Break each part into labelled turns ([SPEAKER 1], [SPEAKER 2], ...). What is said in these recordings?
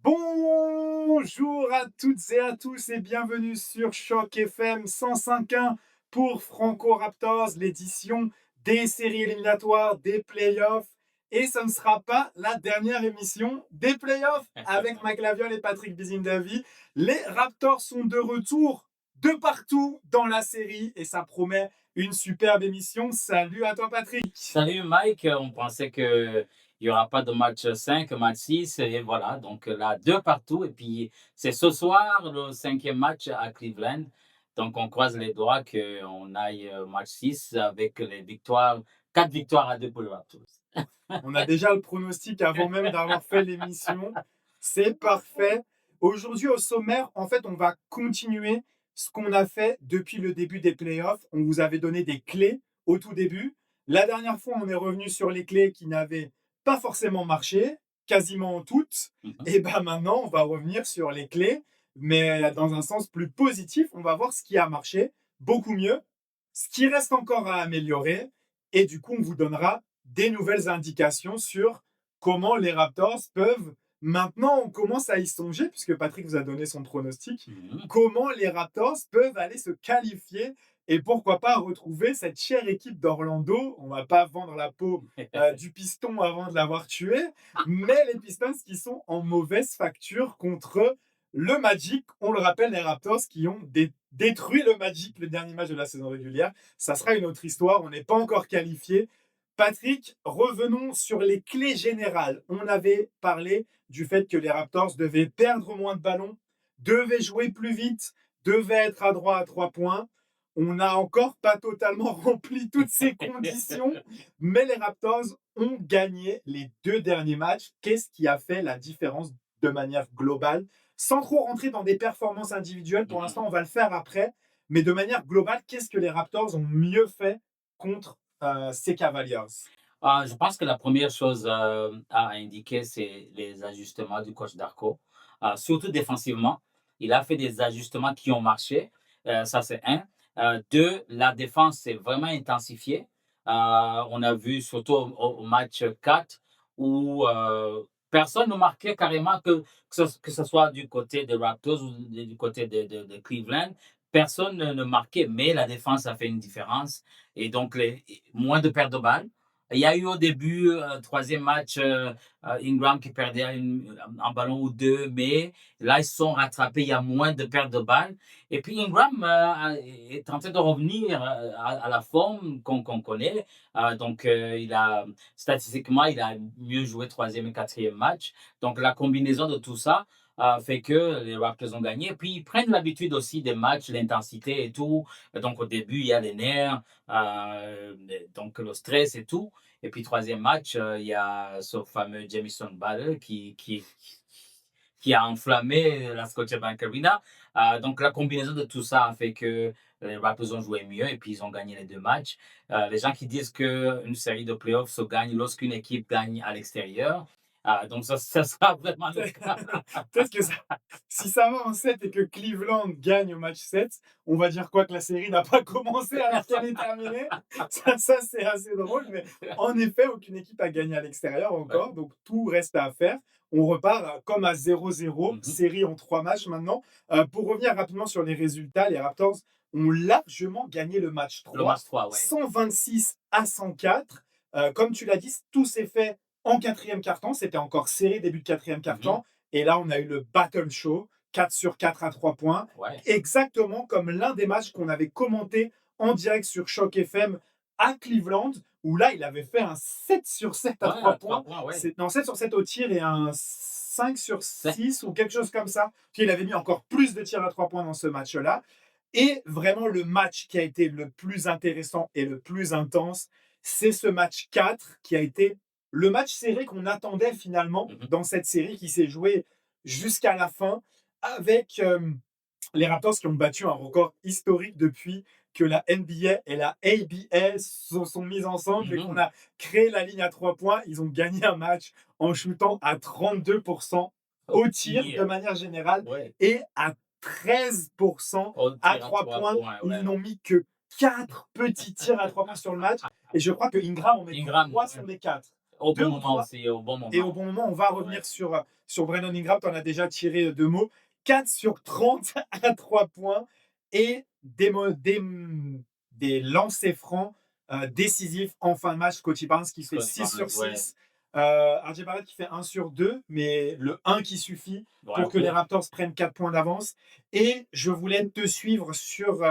[SPEAKER 1] Bonjour à toutes et à tous et bienvenue sur Choc FM 105.1 pour Franco Raptors, l'édition des séries éliminatoires, des playoffs. Et ça ne sera pas la dernière émission des playoffs avec Mike Laviole et Patrick Bizindavi. Les Raptors sont de retour de partout dans la série et ça promet une superbe émission. Salut à toi Patrick.
[SPEAKER 2] Salut Mike, on pensait qu'il n'y aura pas de match 5, match 6, et voilà, donc là, deux partout, et puis c'est ce soir le cinquième match à Cleveland, donc on croise les doigts qu'on aille match 6 avec les victoires, 4 victoires à 2 pour les Raptors.
[SPEAKER 1] On a déjà le pronostic avant même d'avoir fait l'émission. C'est parfait. Aujourd'hui, au sommaire, en fait, on va continuer ce qu'on a fait depuis le début des playoffs. On vous avait donné des clés au tout début. La dernière fois, on est revenu sur les clés qui n'avaient pas forcément marché, quasiment toutes. Et ben maintenant, on va revenir sur les clés, mais dans un sens plus positif. On va voir ce qui a marché beaucoup mieux, ce qui reste encore à améliorer. Et du coup, on vous donnera des nouvelles indications sur comment les Raptors peuvent, maintenant on commence à y songer, puisque Patrick vous a donné son pronostic, comment les Raptors peuvent aller se qualifier et pourquoi pas retrouver cette chère équipe d'Orlando. On va pas vendre la peau du piston avant de l'avoir tué, mais les Pistons qui sont en mauvaise facture contre le Magic. On le rappelle, les Raptors qui ont détruit le Magic le dernier match de la saison régulière. Ça sera une autre histoire, on n'est pas encore qualifié. Patrick, revenons sur les clés générales. On avait parlé du fait que les Raptors devaient perdre moins de ballons, devaient jouer plus vite, devaient être adroits à 3 points. On n'a encore pas totalement rempli toutes ces conditions, mais les Raptors ont gagné les 2 derniers matchs. Qu'est-ce qui a fait la différence de manière globale? Sans trop rentrer dans des performances individuelles, pour l'instant, on va le faire après. Mais de manière globale, qu'est-ce que les Raptors ont mieux fait contre ces Cavaliers?
[SPEAKER 2] Je pense que la première chose à indiquer, c'est les ajustements du coach Darko, surtout défensivement. Il a fait des ajustements qui ont marché, ça c'est un. Deux, la défense s'est vraiment intensifiée. On a vu surtout au match 4 où personne ne marquait carrément, que ce soit du côté des Raptors ou du côté de Cleveland. Personne ne marquait, mais la défense a fait une différence. Et donc, moins de pertes de balles. Il y a eu au début, troisième match, Ingram qui perdait un ballon ou deux, mais là, ils se sont rattrapés. Il y a moins de pertes de balles. Et puis, Ingram est en train de revenir à la forme qu'on connaît. Donc, statistiquement, il a mieux joué troisième et quatrième match. Donc, la combinaison de tout ça fait que les Raptors ont gagné. Et puis, ils prennent l'habitude aussi des matchs, l'intensité et tout. Donc, au début, il y a les nerfs, donc le stress et tout. Et puis, troisième match, il y a ce fameux Jamison Butler qui a enflammé la Scotiabank Arena. Donc, la combinaison de tout ça a fait que les Raptors ont joué mieux et puis ils ont gagné les deux matchs. Les gens qui disent qu'une série de playoffs se gagne lorsqu'une équipe gagne à l'extérieur. Donc, ça sera vraiment le cas.
[SPEAKER 1] Peut-être que si ça va en 7 et que Cleveland gagne au match 7, on va dire quoi, que la série n'a pas commencé alors qu'elle est terminée. Ça c'est assez drôle, mais en effet, aucune équipe a gagné à l'extérieur encore, donc tout reste à faire. On repart comme à 0-0, série en 3 matchs maintenant. Pour revenir rapidement sur les résultats, les Raptors ont largement gagné le match 3,
[SPEAKER 2] Le match 3, ouais.
[SPEAKER 1] 126-104. Comme tu l'as dit, tout s'est fait en quatrième quart-temps. C'était encore serré début de quatrième quart-temps. Et là, on a eu le battle show, 4 sur 4 à 3 points.
[SPEAKER 2] Ouais.
[SPEAKER 1] Exactement comme l'un des matchs qu'on avait commenté en direct sur Choc FM à Cleveland, où là, il avait fait un 7 sur 7 à 3 points. Non, 7 sur 7 au tir et un 5 sur 6 ou quelque chose comme ça. Il avait mis encore plus de tirs à 3 points dans ce match-là. Et vraiment, le match qui a été le plus intéressant et le plus intense, c'est ce match 4 qui a été le match serré qu'on attendait finalement dans cette série qui s'est jouée jusqu'à la fin avec les Raptors qui ont battu un record historique depuis que la NBA et la ABA se sont mises ensemble et qu'on a créé la ligne à 3 points. Ils ont gagné un match en shootant à 32% au tir de manière générale et à 13% à 3 points. Ils n'ont mis que 4 petits tirs à 3 points sur le match. Et je crois que Ingram en met
[SPEAKER 2] Ingram,
[SPEAKER 1] 3 sur les 4.
[SPEAKER 2] au
[SPEAKER 1] Deux
[SPEAKER 2] bon
[SPEAKER 1] ou
[SPEAKER 2] moment
[SPEAKER 1] trois.
[SPEAKER 2] aussi, au bon moment.
[SPEAKER 1] Et au bon moment, on va revenir sur Brandon Ingram. Tu en as déjà tiré 2 mots. 4 sur 30 à 3 points. Et des lancers francs décisifs en fin de match. Scottie Barnes qui fait
[SPEAKER 2] Scottie
[SPEAKER 1] 6 sur
[SPEAKER 2] Barnes,
[SPEAKER 1] 6. RJ Barrett qui fait 1 sur 2, mais le 1 qui suffit pour que les Raptors prennent 4 points d'avance. Et je voulais te suivre sur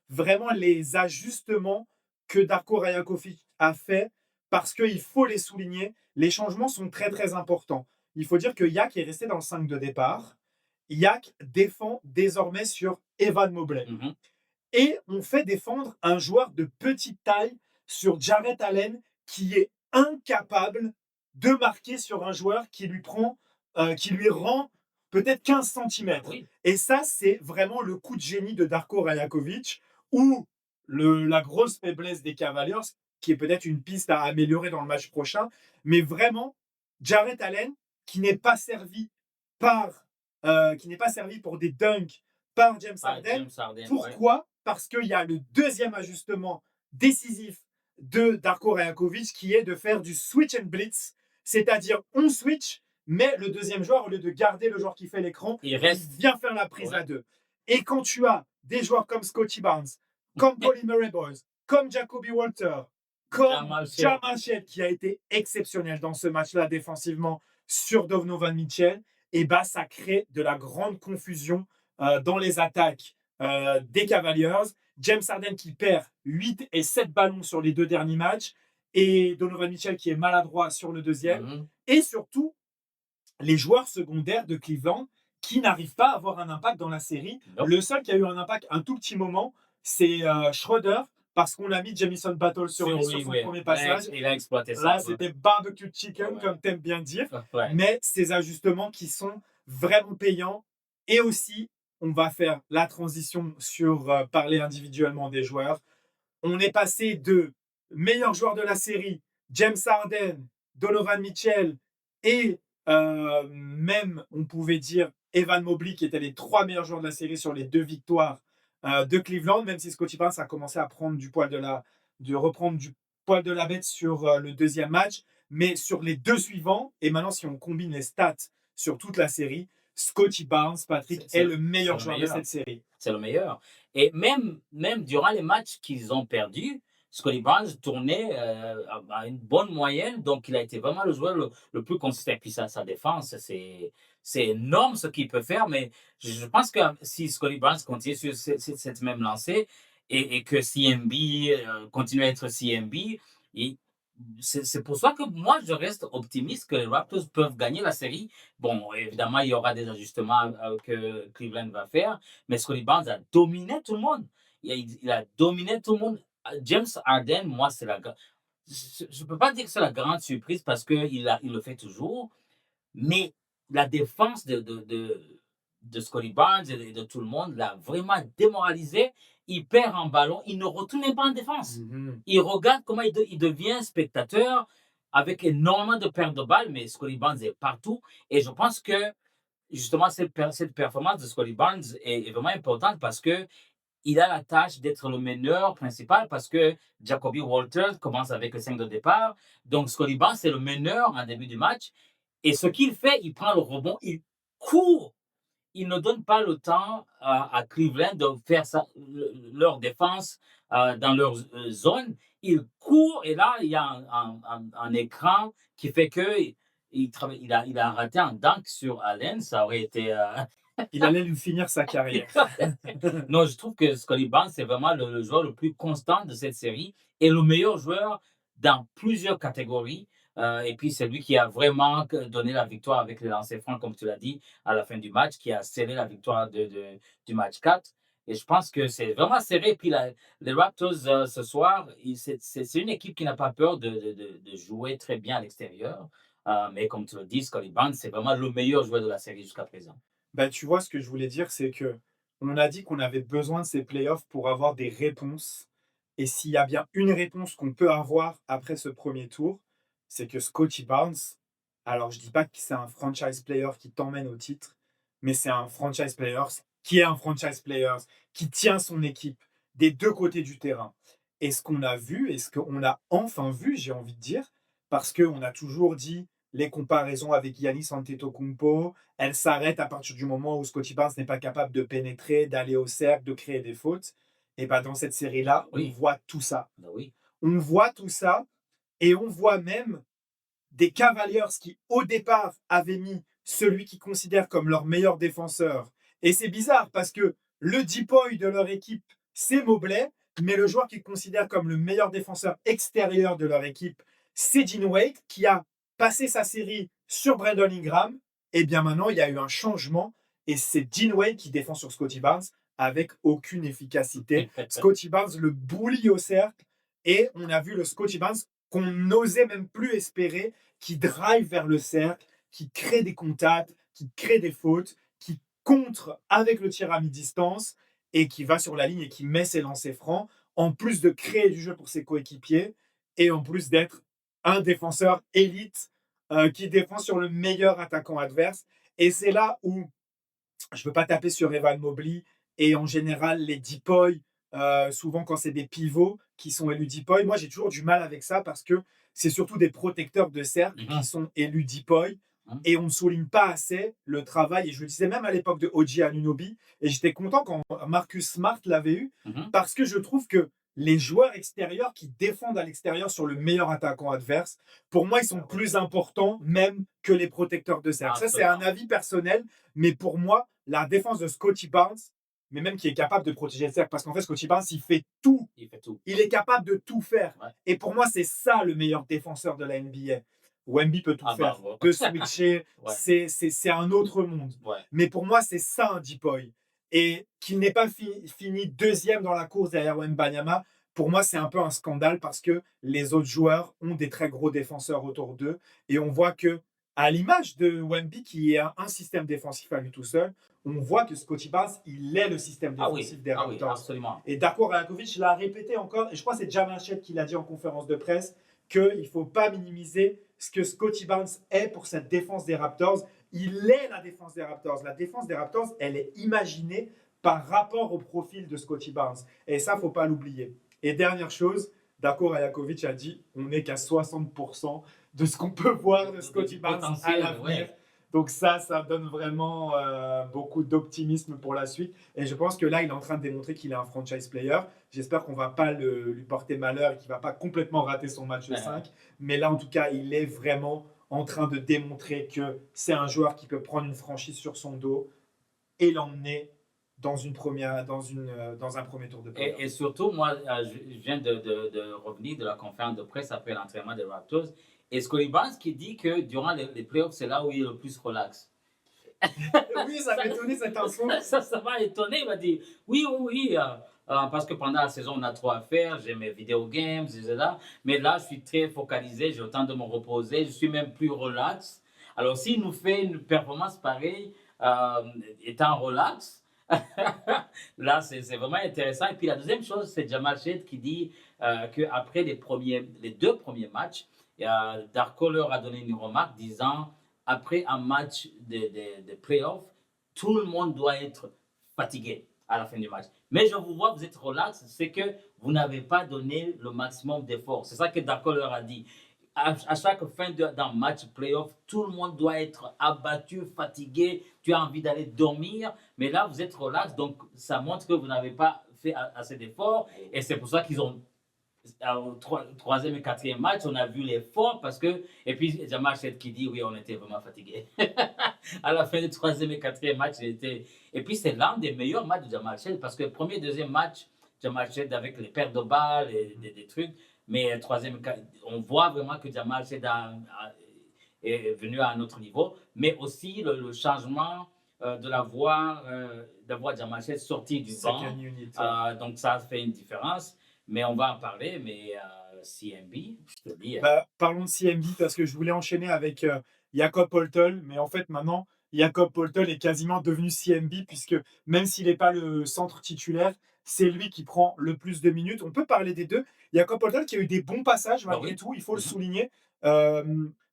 [SPEAKER 1] vraiment les ajustements que Darko Rajakovic a fait, parce qu'il faut les souligner. Les changements sont très très importants. Il faut dire que Yak est resté dans le 5 de départ. Yak défend désormais sur Evan Mobley.
[SPEAKER 2] Mhm.
[SPEAKER 1] Et on fait défendre un joueur de petite taille sur Jarrett Allen qui est incapable de marquer sur un joueur qui lui rend peut-être 15 cm.
[SPEAKER 2] Oui.
[SPEAKER 1] Et ça, c'est vraiment le coup de génie de Darko Rajakovic, ou la grosse faiblesse des Cavaliers, qui est peut-être une piste à améliorer dans le match prochain. Mais vraiment, Jarrett Allen, qui n'est pas servi pour des dunks par James Harden. Pourquoi ? Parce qu'il y a le deuxième ajustement décisif de Darko Rajakovic, qui est de faire du switch and blitz, c'est-à-dire on switch, mais le deuxième joueur, au lieu de garder le joueur qui fait l'écran, il vient faire la prise à deux. Et quand tu as des joueurs comme Scottie Barnes, comme Colin Murray Boys, comme Jacoby Walter, comme Jamal Shead, qui a été exceptionnel dans ce match-là défensivement sur Donovan Mitchell, et bah ça crée de la grande confusion dans les attaques des Cavaliers. James Harden qui perd 8 et 7 ballons sur les 2 derniers matchs, et Donovan Mitchell qui est maladroit sur le deuxième.
[SPEAKER 2] Mhm.
[SPEAKER 1] Et surtout, les joueurs secondaires de Cleveland qui n'arrivent pas à avoir un impact dans la série.
[SPEAKER 2] Nope.
[SPEAKER 1] Le seul qui a eu un impact un tout petit moment, c'est Schroeder, parce qu'on a mis Jamison Battle sur son premier passage.
[SPEAKER 2] Il a exploité ça.
[SPEAKER 1] Là, c'était barbecue chicken, comme t'aimes bien dire. Mais ces ajustements qui sont vraiment payants. Et aussi, on va faire la transition sur parler individuellement des joueurs. On est passé de meilleur joueur de la série, James Harden, Donovan Mitchell, et même, on pouvait dire, Evan Mobley, qui étaient les 3 meilleurs joueurs de la série sur les 2 victoires de Cleveland, même si Scottie Barnes a commencé à reprendre du poil de la bête sur le deuxième match. Mais sur les 2 suivants, et maintenant si on combine les stats sur toute la série, Scottie Barnes, Patrick, est le meilleur joueur de cette série.
[SPEAKER 2] C'est le meilleur. Et même durant les matchs qu'ils ont perdus, Scottie Barnes tournait à une bonne moyenne, donc il a été vraiment le joueur le plus consistant. Et puis sa défense, c'est énorme ce qu'il peut faire, mais je pense que si Scottie Barnes continue sur cette même lancée, et que CMB continue à être CMB, c'est pour ça que moi, je reste optimiste que les Raptors peuvent gagner la série. Bon, évidemment, il y aura des ajustements que Cleveland va faire, mais Scottie Barnes a dominé tout le monde. Il a dominé tout le monde. James Harden, moi, c'est je ne peux pas dire que c'est la grande surprise parce qu'il le fait toujours, mais la défense de Scottie Barnes et de tout le monde l'a vraiment démoralisé. Il perd un ballon, il ne retourne même pas en défense. Il regarde comment il devient spectateur avec énormément de pertes de balles, mais Scottie Barnes est partout. Et je pense que justement cette performance de Scottie Barnes est vraiment importante parce que il a la tâche d'être le meneur principal parce que Jacoby Walter commence avec le 5 de départ. Donc Scottie Barnes, c'est le meneur en début du match. Et ce qu'il fait, il prend le rebond, il court. Il ne donne pas le temps à Cleveland de faire leur défense dans leur zone. Il court et là, il y a un écran qui fait que il a raté un dunk sur Allen. Ça aurait été...
[SPEAKER 1] Il allait lui finir sa carrière.
[SPEAKER 2] Non, je trouve que Scottie Barnes, c'est vraiment le joueur le plus constant de cette série et le meilleur joueur dans plusieurs catégories. Et puis, c'est lui qui a vraiment donné la victoire avec les lancers francs, comme tu l'as dit, à la fin du match, qui a scellé la victoire du match 4. Et je pense que c'est vraiment serré. Et puis, les Raptors, ce soir, c'est une équipe qui n'a pas peur de jouer très bien à l'extérieur. Mais comme tu le dis, Scottie Barnes, c'est vraiment le meilleur joueur de la série jusqu'à présent.
[SPEAKER 1] Ben, tu vois, ce que je voulais dire, c'est que on a dit qu'on avait besoin de ces playoffs pour avoir des réponses. Et s'il y a bien une réponse qu'on peut avoir après ce premier tour, c'est que Scottie Barnes, alors je dis pas que c'est un franchise player qui t'emmène au titre, mais c'est un franchise player qui est un franchise player, qui tient son équipe, des deux côtés du terrain. Et ce qu'on a vu, et ce qu'on a enfin vu, j'ai envie de dire, parce qu'on a toujours dit les comparaisons avec Giannis Antetokounmpo, elles s'arrêtent à partir du moment où Scottie Barnes n'est pas capable de pénétrer, d'aller au cercle, de créer des fautes. Et ben dans cette série-là, on
[SPEAKER 2] Oui,
[SPEAKER 1] voit tout ça.
[SPEAKER 2] bah oui.
[SPEAKER 1] On voit tout ça et on voit même des Cavaliers qui, au départ, avaient mis celui qu'ils considèrent comme leur meilleur défenseur. Et c'est bizarre parce que le deep boy de leur équipe, c'est Mobley, mais le joueur qu'ils considèrent comme le meilleur défenseur extérieur de leur équipe, c'est Dean Wade, qui a passé sa série sur Brandon Ingram. Et bien maintenant, il y a eu un changement et c'est Dean Wade qui défend sur Scottie Barnes avec aucune efficacité. Scottie Barnes le bully au cercle et on a vu le Scottie Barnes qu'on n'osait même plus espérer, qui drive vers le cercle, qui crée des contacts, qui crée des fautes, qui contre avec le tir à mi-distance et qui va sur la ligne et qui met ses lancers francs, en plus de créer du jeu pour ses coéquipiers et en plus d'être un défenseur élite qui défend sur le meilleur attaquant adverse. Et c'est là où je ne veux pas taper sur Evan Mobley et en général les depoys, souvent quand c'est des pivots qui sont élus depoy. Moi, j'ai toujours du mal avec ça parce que c'est surtout des protecteurs de cercle qui
[SPEAKER 2] Mhm,
[SPEAKER 1] sont élus depoy
[SPEAKER 2] mhm,
[SPEAKER 1] et on ne souligne pas assez le travail. Et je le disais même à l'époque de OG Anunoby et j'étais content quand Marcus Smart l'avait eu
[SPEAKER 2] mhm.
[SPEAKER 1] parce que je trouve que les joueurs extérieurs qui défendent à l'extérieur sur le meilleur attaquant adverse, pour moi, ils sont
[SPEAKER 2] Ah oui,
[SPEAKER 1] plus importants même que les protecteurs de cercle. Ça, c'est un
[SPEAKER 2] absolument.
[SPEAKER 1] avis personnel, mais pour moi, la défense de Scottie Barnes, mais même qui est capable de protéger le cercle, parce qu'en fait, Scottie Barnes, il fait tout.
[SPEAKER 2] Il fait tout.
[SPEAKER 1] Il est capable de tout faire.
[SPEAKER 2] Ouais.
[SPEAKER 1] Et pour moi, c'est ça le meilleur défenseur de la NBA. Wemby peut tout
[SPEAKER 2] Ah bah,
[SPEAKER 1] faire,
[SPEAKER 2] bon.
[SPEAKER 1] peut switcher,
[SPEAKER 2] Ouais,
[SPEAKER 1] c'est un autre monde.
[SPEAKER 2] ouais.
[SPEAKER 1] Mais pour moi, c'est ça un deep boy. Et qu'il n'ait pas fini deuxième dans la course derrière Wembanyama, pour moi, c'est un peu un scandale parce que les autres joueurs ont des très gros défenseurs autour d'eux. Et on voit que, à l'image de Wemby, qui est un système défensif à lui tout seul, on voit que Scottie Barnes, il est le système défensif des
[SPEAKER 2] Ah oui,
[SPEAKER 1] Raptors.
[SPEAKER 2] absolument.
[SPEAKER 1] Et Darko Rajakovic l'a répété encore, et je crois que c'est Jamal Shead qui l'a dit en conférence de presse, qu'il ne faut pas minimiser ce que Scottie Barnes est pour cette défense des Raptors. Il est la défense des Raptors. La défense des Raptors, elle est imaginée par rapport au profil de Scottie Barnes. Et ça, il ne faut pas l'oublier. Et dernière chose, Darko Rajakovic a dit on n'est qu'à 60% de ce qu'on peut voir de Scottie
[SPEAKER 2] Du
[SPEAKER 1] Barnes à
[SPEAKER 2] potentiel,
[SPEAKER 1] l'avenir.
[SPEAKER 2] ouais.
[SPEAKER 1] Donc ça donne vraiment beaucoup d'optimisme pour la suite. Et je pense que là, il est en train de démontrer qu'il est un franchise player. J'espère qu'on ne va pas lui porter malheur et qu'il ne va pas complètement rater son match de 5. Mais là, en tout cas, il est vraiment en train de démontrer que c'est un joueur qui peut prendre une franchise sur son dos et l'emmener dans un premier tour de playoff.
[SPEAKER 2] Et surtout, moi, je viens de revenir de la conférence de presse après l'entraînement des Raptors. Et Scottie Barnes qui dit que durant les playoffs, c'est là où il est le plus relax.
[SPEAKER 1] Oui, ça m'a étonné cette info.
[SPEAKER 2] Ça m'a étonné. Il m'a dit oui, oui, oui. Parce que pendant la saison, on a trop à faire. J'ai mes vidéo games, etc. Mais là, je suis très focalisé. J'ai le temps de me reposer. Je suis même plus relax. Alors, s'il nous fait une performance pareille, étant relax, là, c'est vraiment intéressant. Et puis, la deuxième chose, c'est Jamal Shead qui dit qu'après les deux premiers matchs, Darko leur a donné une remarque disant après un match de playoff, tout le monde doit être fatigué à la fin du match. Mais je vous vois, vous êtes relax, c'est que vous n'avez pas donné le maximum d'efforts. C'est ça que Darko leur a dit. À chaque fin d'un match playoff, tout le monde doit être abattu, fatigué, tu as envie d'aller dormir, mais là vous êtes relax, donc ça montre que vous n'avez pas fait assez d'efforts, et c'est pour ça qu'ils ont au troisième et quatrième match, on a vu l'effort parce que. Et puis, Jamal Chet qui dit oui, on était vraiment fatigué. À la fin du troisième et quatrième match, il était. Et puis, c'est l'un des meilleurs matchs de Jamal Chet parce que le premier, deuxième match, Jamal Chet avec les pertes de balles et des trucs. Mais troisième, on voit vraiment que Jamal Chet est venu à un autre niveau. Mais aussi le changement d'avoir Jamal Chet sorti du banc. Donc, ça fait une différence. Mais on va en parler, mais CMB, je te dis.
[SPEAKER 1] Parlons de CMB parce que je voulais enchaîner avec Jakob Poeltl, mais en fait maintenant, Jakob Poeltl est quasiment devenu CMB puisque même s'il n'est pas le centre titulaire, c'est lui qui prend le plus de minutes. On peut parler des deux. Jakob Poeltl qui a eu des bons passages malgré
[SPEAKER 2] oui.
[SPEAKER 1] tout, il faut le souligner,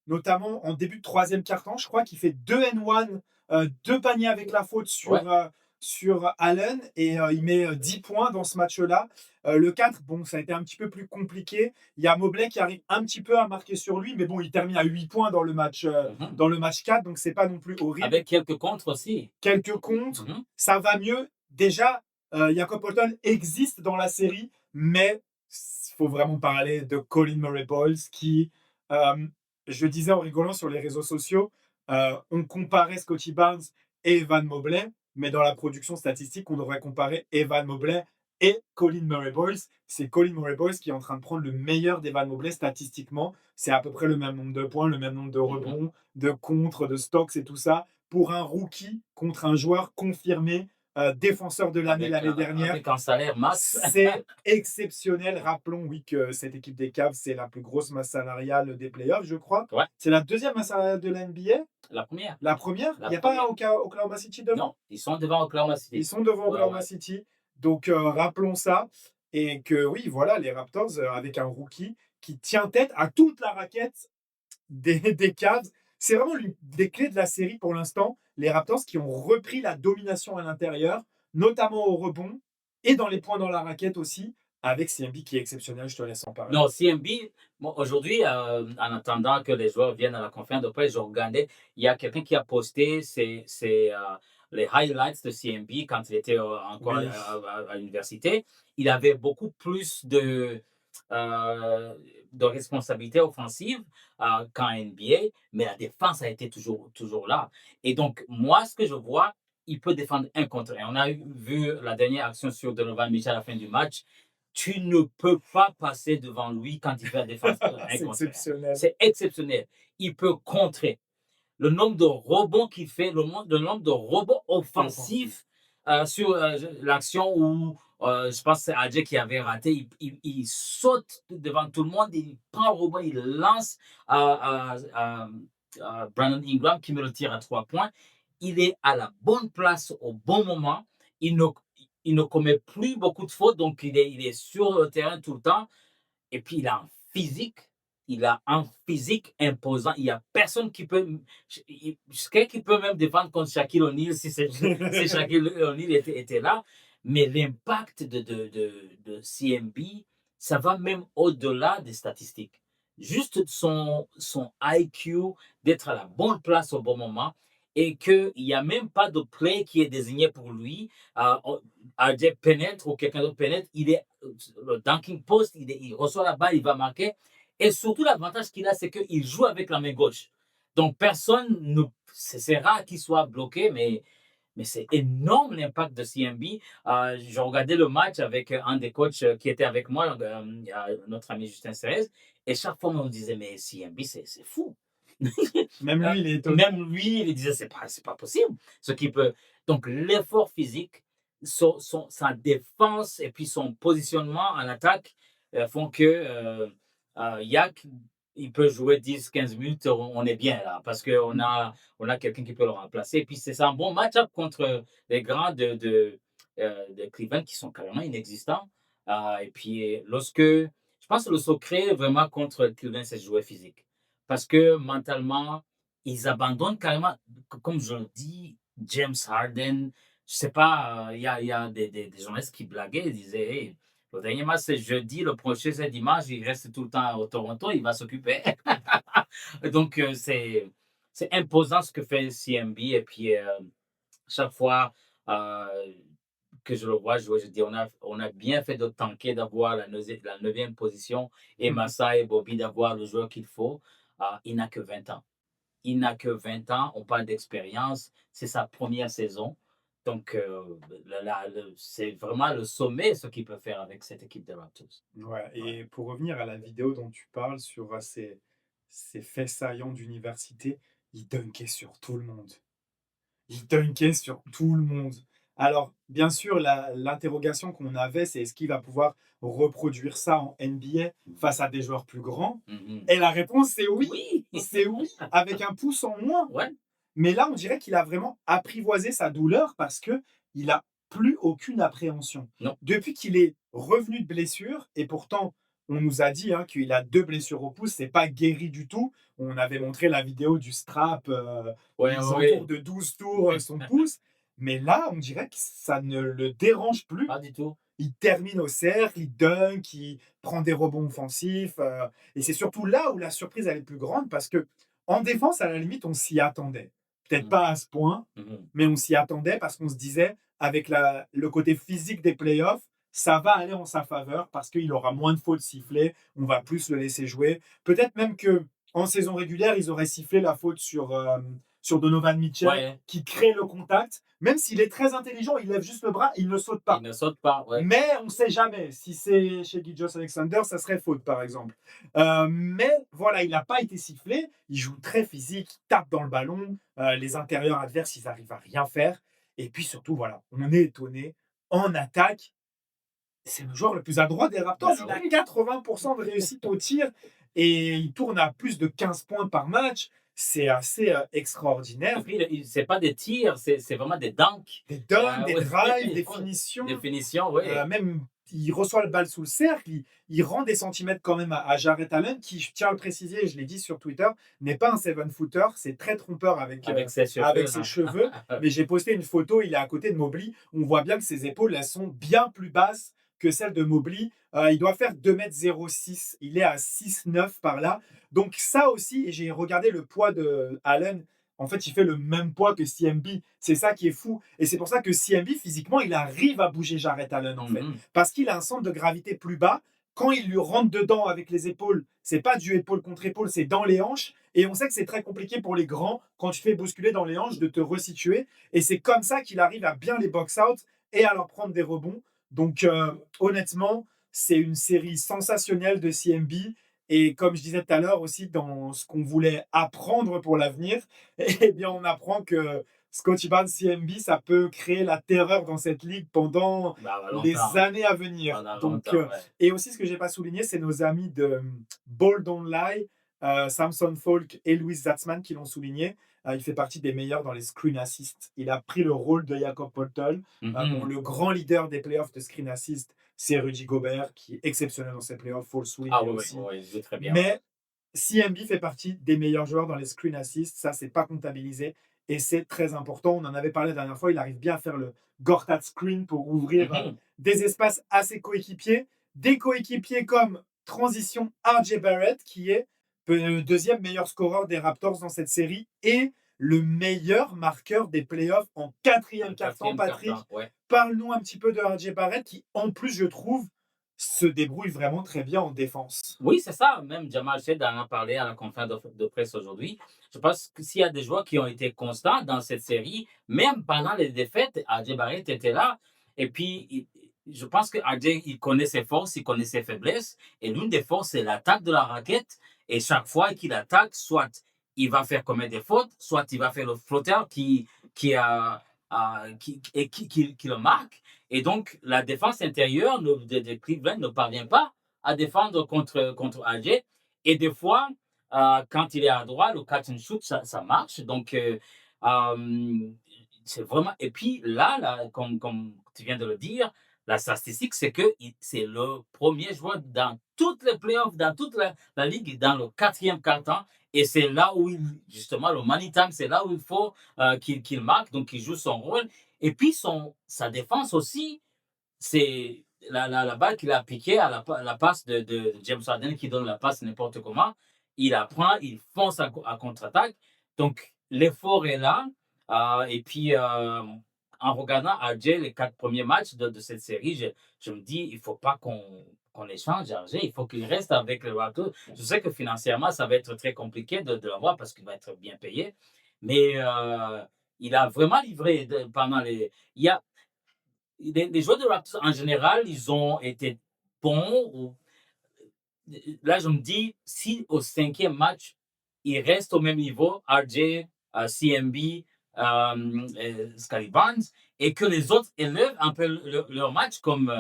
[SPEAKER 1] notamment en début de troisième quart-temps. Je crois qu'il fait 2 and 1, 2 paniers avec la faute sur,
[SPEAKER 2] Ouais.
[SPEAKER 1] sur Allen et il met 10 points dans ce match-là. Le 4, bon, ça a été un petit peu plus compliqué. Il y a Mobley qui arrive un petit peu à marquer sur lui, mais bon, il termine à 8 points
[SPEAKER 2] Mhm.
[SPEAKER 1] dans le match 4, donc c'est pas non plus horrible.
[SPEAKER 2] Avec quelques contres aussi.
[SPEAKER 1] Quelques contre,
[SPEAKER 2] Mhm.
[SPEAKER 1] ça va mieux. Déjà, Jakob Poeltl existe dans la série, mais il faut vraiment parler de Colin Murray-Boyles qui, euh, je disais en rigolant sur les réseaux sociaux, on comparait Scottie Barnes et Evan Mobley, mais dans la production statistique, on devrait comparer Evan Mobley et Colin Murray-Boyles. C'est Colin Murray-Boyles qui est en train de prendre le meilleur d'Evan Mobley statistiquement. C'est à peu près le même nombre de points, le même nombre de rebonds, de contres, de stocks et tout ça pour un rookie contre un joueur confirmé, défenseur de l'année l'année dernière.
[SPEAKER 2] Avec un salaire max.
[SPEAKER 1] C'est exceptionnel. Rappelons, oui, que cette équipe des Cavs, c'est la plus grosse masse salariale des playoffs, je crois.
[SPEAKER 2] Ouais.
[SPEAKER 1] C'est la deuxième masse salariale de la NBA.
[SPEAKER 2] La première.
[SPEAKER 1] La première. Il n'y a
[SPEAKER 2] première.
[SPEAKER 1] pas Oklahoma City devant?
[SPEAKER 2] Non, ils sont devant Oklahoma City.
[SPEAKER 1] Ils sont devant Oklahoma City. Donc, rappelons ça. Et que, oui, voilà, les Raptors, avec un rookie qui tient tête à toute la raquette des Cavs. C'est vraiment l'une des clés de la série pour l'instant. Les Raptors qui ont repris la domination à l'intérieur, notamment au rebond et dans les points dans la raquette aussi, avec CMB qui est exceptionnel. Je te laisse en parler.
[SPEAKER 2] Non, CMB, bon, aujourd'hui, en attendant que les joueurs viennent à la conférence de presse, je regardais, il y a quelqu'un qui a posté les highlights de CMB quand il était encore
[SPEAKER 1] Oui.
[SPEAKER 2] à l'université. Il avait beaucoup plus de responsabilités offensives qu'en NBA, mais la défense a été toujours là. Et donc, moi, ce que je vois, il peut défendre un contre un. On a vu la dernière action sur Donovan Mitchell à la fin du match. Tu ne peux pas passer devant lui quand il fait la défense
[SPEAKER 1] C'est exceptionnel.
[SPEAKER 2] C'est exceptionnel. Il peut contrer. Le nombre de rebonds qu'il fait, le nombre de rebonds offensifs sur l'action où je pense que c'est Adje qui avait raté. Il saute devant tout le monde, il prend le rebond, il lance Brandon Ingram qui met le tir à 3 points. Il est à la bonne place au bon moment. Il ne, il ne commet plus beaucoup de fautes, donc il est sur le terrain tout le temps. Et puis, il a un physique imposant. Il n'y a personne qui peut. Quelqu'un qui peut même défendre contre Shaquille O'Neal si Shaquille O'Neal était là. Mais l'impact de CMB, ça va même au-delà des statistiques. Juste son IQ d'être à la bonne place au bon moment et qu'il n'y a même pas de play qui est désigné pour lui. RJ pénètre ou quelqu'un d'autre pénètre, il est le dunking post, il reçoit la balle, il va marquer. Et surtout, l'avantage qu'il a, c'est qu'il joue avec la main gauche. Donc, personne ne. C'est rare qu'il soit bloqué, mais c'est énorme l'impact de CMB. Je regardais le match avec un des coachs qui était avec moi, notre ami Justin Serez, et chaque fois, on me disait, mais CMB, c'est fou.
[SPEAKER 1] Même lui, il est étonné.
[SPEAKER 2] Même lui, il disait, c'est pas possible. Ce qui peut. Donc, l'effort physique, sa défense et puis son positionnement en attaque font que Yak, il peut jouer 10-15 minutes, on est bien là, parce qu'on a quelqu'un qui peut le remplacer. Et puis, c'est un bon match-up contre les grands de Cleveland qui sont carrément inexistants. Et puis, je pense que le secret vraiment contre Cleveland, c'est de jouer physique. Parce que mentalement, ils abandonnent carrément, comme je le dis, James Harden. Je sais pas, il y a des journalistes qui blaguaient, ils disaient, hey, le dernier match c'est jeudi, le prochain c'est dimanche, il reste tout le temps au Toronto, il va s'occuper. Donc c'est imposant ce que fait CMB et puis chaque fois que je le vois jouer, je dis on a bien fait de tanker d'avoir la 9e position et Massa et Bobby d'avoir le joueur qu'il faut. Il n'a que 20 ans. Il n'a que 20 ans, on parle d'expérience, c'est sa première saison. Donc, c'est vraiment le sommet ce qu'il peut faire avec cette équipe de Raptors.
[SPEAKER 1] Ouais, et pour revenir à la vidéo dont tu parles sur ces faits saillants d'université, il dunkait sur tout le monde. Il dunkait sur tout le monde. Alors, bien sûr, l'interrogation qu'on avait, c'est est-ce qu'il va pouvoir reproduire ça en NBA face à des joueurs plus grands? Et la réponse, c'est oui.
[SPEAKER 2] Oui.
[SPEAKER 1] C'est oui, avec un pouce en moins.
[SPEAKER 2] Ouais.
[SPEAKER 1] Mais là, on dirait qu'il a vraiment apprivoisé sa douleur parce qu'il n'a plus aucune appréhension.
[SPEAKER 2] Non.
[SPEAKER 1] Depuis qu'il est revenu de blessure, et pourtant, on nous a dit qu'il a 2 blessures au pouce, c'est pas guéri du tout. On avait montré la vidéo du strap, ils entourent de 12 tours son pouce. Mais là, on dirait que ça ne le dérange plus.
[SPEAKER 2] Pas du tout.
[SPEAKER 1] Il termine au cercle, il dunk, il prend des rebonds offensifs. Et c'est surtout là où la surprise elle est plus grande parce que en défense, à la limite, on s'y attendait. Peut-être
[SPEAKER 2] Mhm.
[SPEAKER 1] pas à ce point,
[SPEAKER 2] Mhm.
[SPEAKER 1] mais on s'y attendait parce qu'on se disait, avec le côté physique des playoffs, ça va aller en sa faveur parce qu'il aura moins de fautes sifflées, on va plus le laisser jouer. Peut-être même que en saison régulière, ils auraient sifflé la faute sur Donovan Mitchell
[SPEAKER 2] Ouais,
[SPEAKER 1] qui crée le contact. Même s'il est très intelligent, il lève juste le bras, il ne saute
[SPEAKER 2] il
[SPEAKER 1] pas.
[SPEAKER 2] ne saute pas. Ouais.
[SPEAKER 1] Mais on ne sait jamais. Si c'est chez Gilgeous Alexander, ça serait faute, par exemple. Mais voilà, il n'a pas été sifflé. Il joue très physique, il tape dans le ballon. Les intérieurs adverses, ils arrivent à rien faire. Et puis surtout, voilà, on est étonné. En attaque, c'est le joueur le plus adroit des Raptors.
[SPEAKER 2] Ben
[SPEAKER 1] Il a
[SPEAKER 2] oui.
[SPEAKER 1] 80% de réussite au tir et il tourne à plus de 15 points par match. C'est assez
[SPEAKER 2] Et
[SPEAKER 1] extraordinaire.
[SPEAKER 2] puis, c'est pas des tirs, c'est vraiment des dunks.
[SPEAKER 1] Des dunks, des
[SPEAKER 2] Ouais.
[SPEAKER 1] drives, des finitions.
[SPEAKER 2] Définition, oui.
[SPEAKER 1] Même, il reçoit le balle sous le cercle, il rend des centimètres quand même à Jarrett Allen, qui, je tiens à le préciser, je l'ai dit sur Twitter, n'est pas un seven-footer, c'est très trompeur
[SPEAKER 2] Avec ses
[SPEAKER 1] avec
[SPEAKER 2] cheveux.
[SPEAKER 1] ses
[SPEAKER 2] Hein.
[SPEAKER 1] cheveux. Mais j'ai posté une photo, il est à côté de Mobley. On voit bien que ses épaules, elles sont bien plus basses que celles de Mobley. Il doit faire 2,06 m, il est à 6,9 par là. Donc ça aussi, et j'ai regardé le poids de Allen, en fait, il fait le même poids que CMB. C'est ça qui est fou. Et c'est pour ça que CMB, physiquement, il arrive à bouger Jarrett Allen, en fait.
[SPEAKER 2] Mhm.
[SPEAKER 1] Parce qu'il a un centre de gravité plus bas. Quand il lui rentre dedans avec les épaules, c'est pas du épaule contre épaule, c'est dans les hanches. Et on sait que c'est très compliqué pour les grands, quand tu fais bousculer dans les hanches, de te resituer. Et c'est comme ça qu'il arrive à bien les box-out et à leur prendre des rebonds. Donc, honnêtement, c'est une série sensationnelle de CMB. Et comme je disais tout à l'heure aussi, dans ce qu'on voulait apprendre pour l'avenir, eh bien, on apprend que Scottie Barnes CMB, ça peut créer la terreur dans cette ligue pendant
[SPEAKER 2] Bah,
[SPEAKER 1] les
[SPEAKER 2] longtemps.
[SPEAKER 1] années à venir.
[SPEAKER 2] Pendant
[SPEAKER 1] Donc,
[SPEAKER 2] longtemps, ouais.
[SPEAKER 1] et aussi, ce que je n'ai pas souligné, c'est nos amis de Ball Don't Lie, Samson Falk et Louis Zatzman qui l'ont souligné. Il fait partie des meilleurs dans les screen assists. Il a pris le rôle de Jakob Poeltl. Bon,
[SPEAKER 2] Mhm.
[SPEAKER 1] le grand leader des playoffs de screen assist, c'est Rudy Gobert, qui est exceptionnel dans ces playoffs, il faut le
[SPEAKER 2] Ah
[SPEAKER 1] souligner
[SPEAKER 2] oui, oui,
[SPEAKER 1] aussi.
[SPEAKER 2] oui, il joue très bien. Ouais.
[SPEAKER 1] Mais CMB fait partie des meilleurs joueurs dans les screen assists, ça c'est pas comptabilisé et c'est très important. On en avait parlé la dernière fois, il arrive bien à faire le Gortat screen pour ouvrir
[SPEAKER 2] Mhm.
[SPEAKER 1] des espaces à ses coéquipiers. Des coéquipiers comme transition RJ Barrett qui est le deuxième meilleur scoreur des Raptors dans cette série et le meilleur marqueur des playoffs en quatrième
[SPEAKER 2] En
[SPEAKER 1] quart-temps,
[SPEAKER 2] quatrième
[SPEAKER 1] Patrick.
[SPEAKER 2] quart-temps, ouais.
[SPEAKER 1] Parle-nous un petit peu de RJ Barrett qui en plus je trouve se débrouille vraiment très bien en défense.
[SPEAKER 2] Oui, c'est ça. Même Jamal Shead en a parlé à la conférence de presse aujourd'hui. Je pense que s'il y a des joueurs qui ont été constants dans cette série, même pendant les défaites, RJ Barrett était là. Et puis, je pense que RJ, il connaît ses forces, il connaît ses faiblesses. Et l'une des forces, c'est l'attaque de la raquette. Et chaque fois qu'il attaque, soit il va faire commettre des fautes, soit il va faire le flotteur qui le marque. Et donc, la défense intérieure de Cleveland ne parvient pas à défendre contre AG. Et des fois, quand il est à droite, le catch and shoot, ça marche. Donc, c'est vraiment. Et puis là comme tu viens de le dire, la statistique, c'est que c'est le premier joueur dans toutes les playoffs, dans toute la ligue, dans le quatrième quart-temps. Et c'est là où, justement, le money time, c'est là où il faut qu'il marque. Donc, il joue son rôle. Et puis, sa défense aussi, c'est la balle qu'il a piquée à la passe de James Harden qui donne la passe n'importe comment. Il apprend, il fonce à contre-attaque. Donc, l'effort est là. Et puis, en regardant RJ les 4 premiers matchs de cette série, je me dis, il ne faut pas qu'on échange RJ. Il faut qu'il reste avec le Raptors. Je sais que financièrement, ça va être très compliqué de l'avoir parce qu'il va être bien payé. Mais il a vraiment livré pendant les. Les joueurs de Raptors, en général, ils ont été bons. Là, je me dis, si au cinquième match, ils restent au même niveau, RJ, CMB, Scottie Barnes, et que les autres élèvent un peu leur match, comme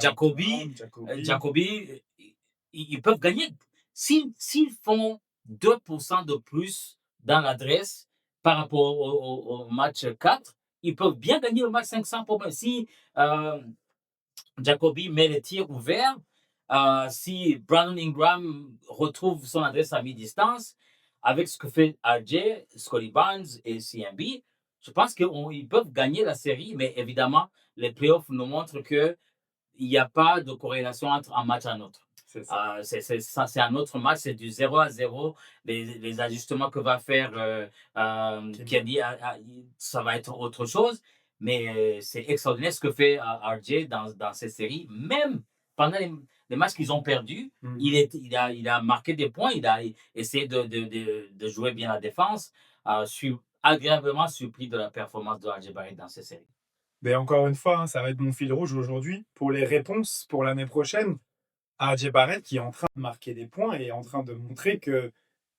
[SPEAKER 2] Jacoby,
[SPEAKER 1] Jacoby.
[SPEAKER 2] Jacoby, ils peuvent gagner. S'ils font 2% de plus dans l'adresse par rapport au match 4, ils peuvent bien gagner le match 500 pour moi. Si Jacoby met les tirs ouverts, si Brandon Ingram retrouve son adresse à mi-distance, avec ce que fait RJ, Scotty Barnes et CMB, je pense qu'ils peuvent gagner la série, mais évidemment, les playoffs nous montrent qu'il n'y a pas de corrélation entre un match et un autre.
[SPEAKER 1] C'est ça.
[SPEAKER 2] C'est un autre match, c'est du 0-0. Les ajustements que va faire Kenny, ça va être autre chose. Mais c'est extraordinaire ce que fait RJ dans cette série. Même pendant les matchs qu'ils ont perdus, il a marqué des points, il a essayé de jouer bien la défense. Je suis agréablement surpris de la performance de RJ Barrett dans cette série.
[SPEAKER 1] Mais encore une fois, hein, ça va être mon fil rouge aujourd'hui pour les réponses pour l'année prochaine. RJ Barrett qui est en train de marquer des points et en train de montrer que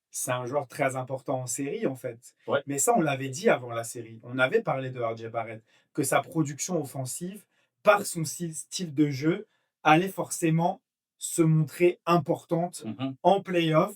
[SPEAKER 1] c'est un joueur très important en série, en fait.
[SPEAKER 2] Ouais.
[SPEAKER 1] Mais ça, on l'avait dit avant la série. On avait parlé de RJ Barrett, que sa production offensive, par son style de jeu, allait forcément se montrer importante en playoff.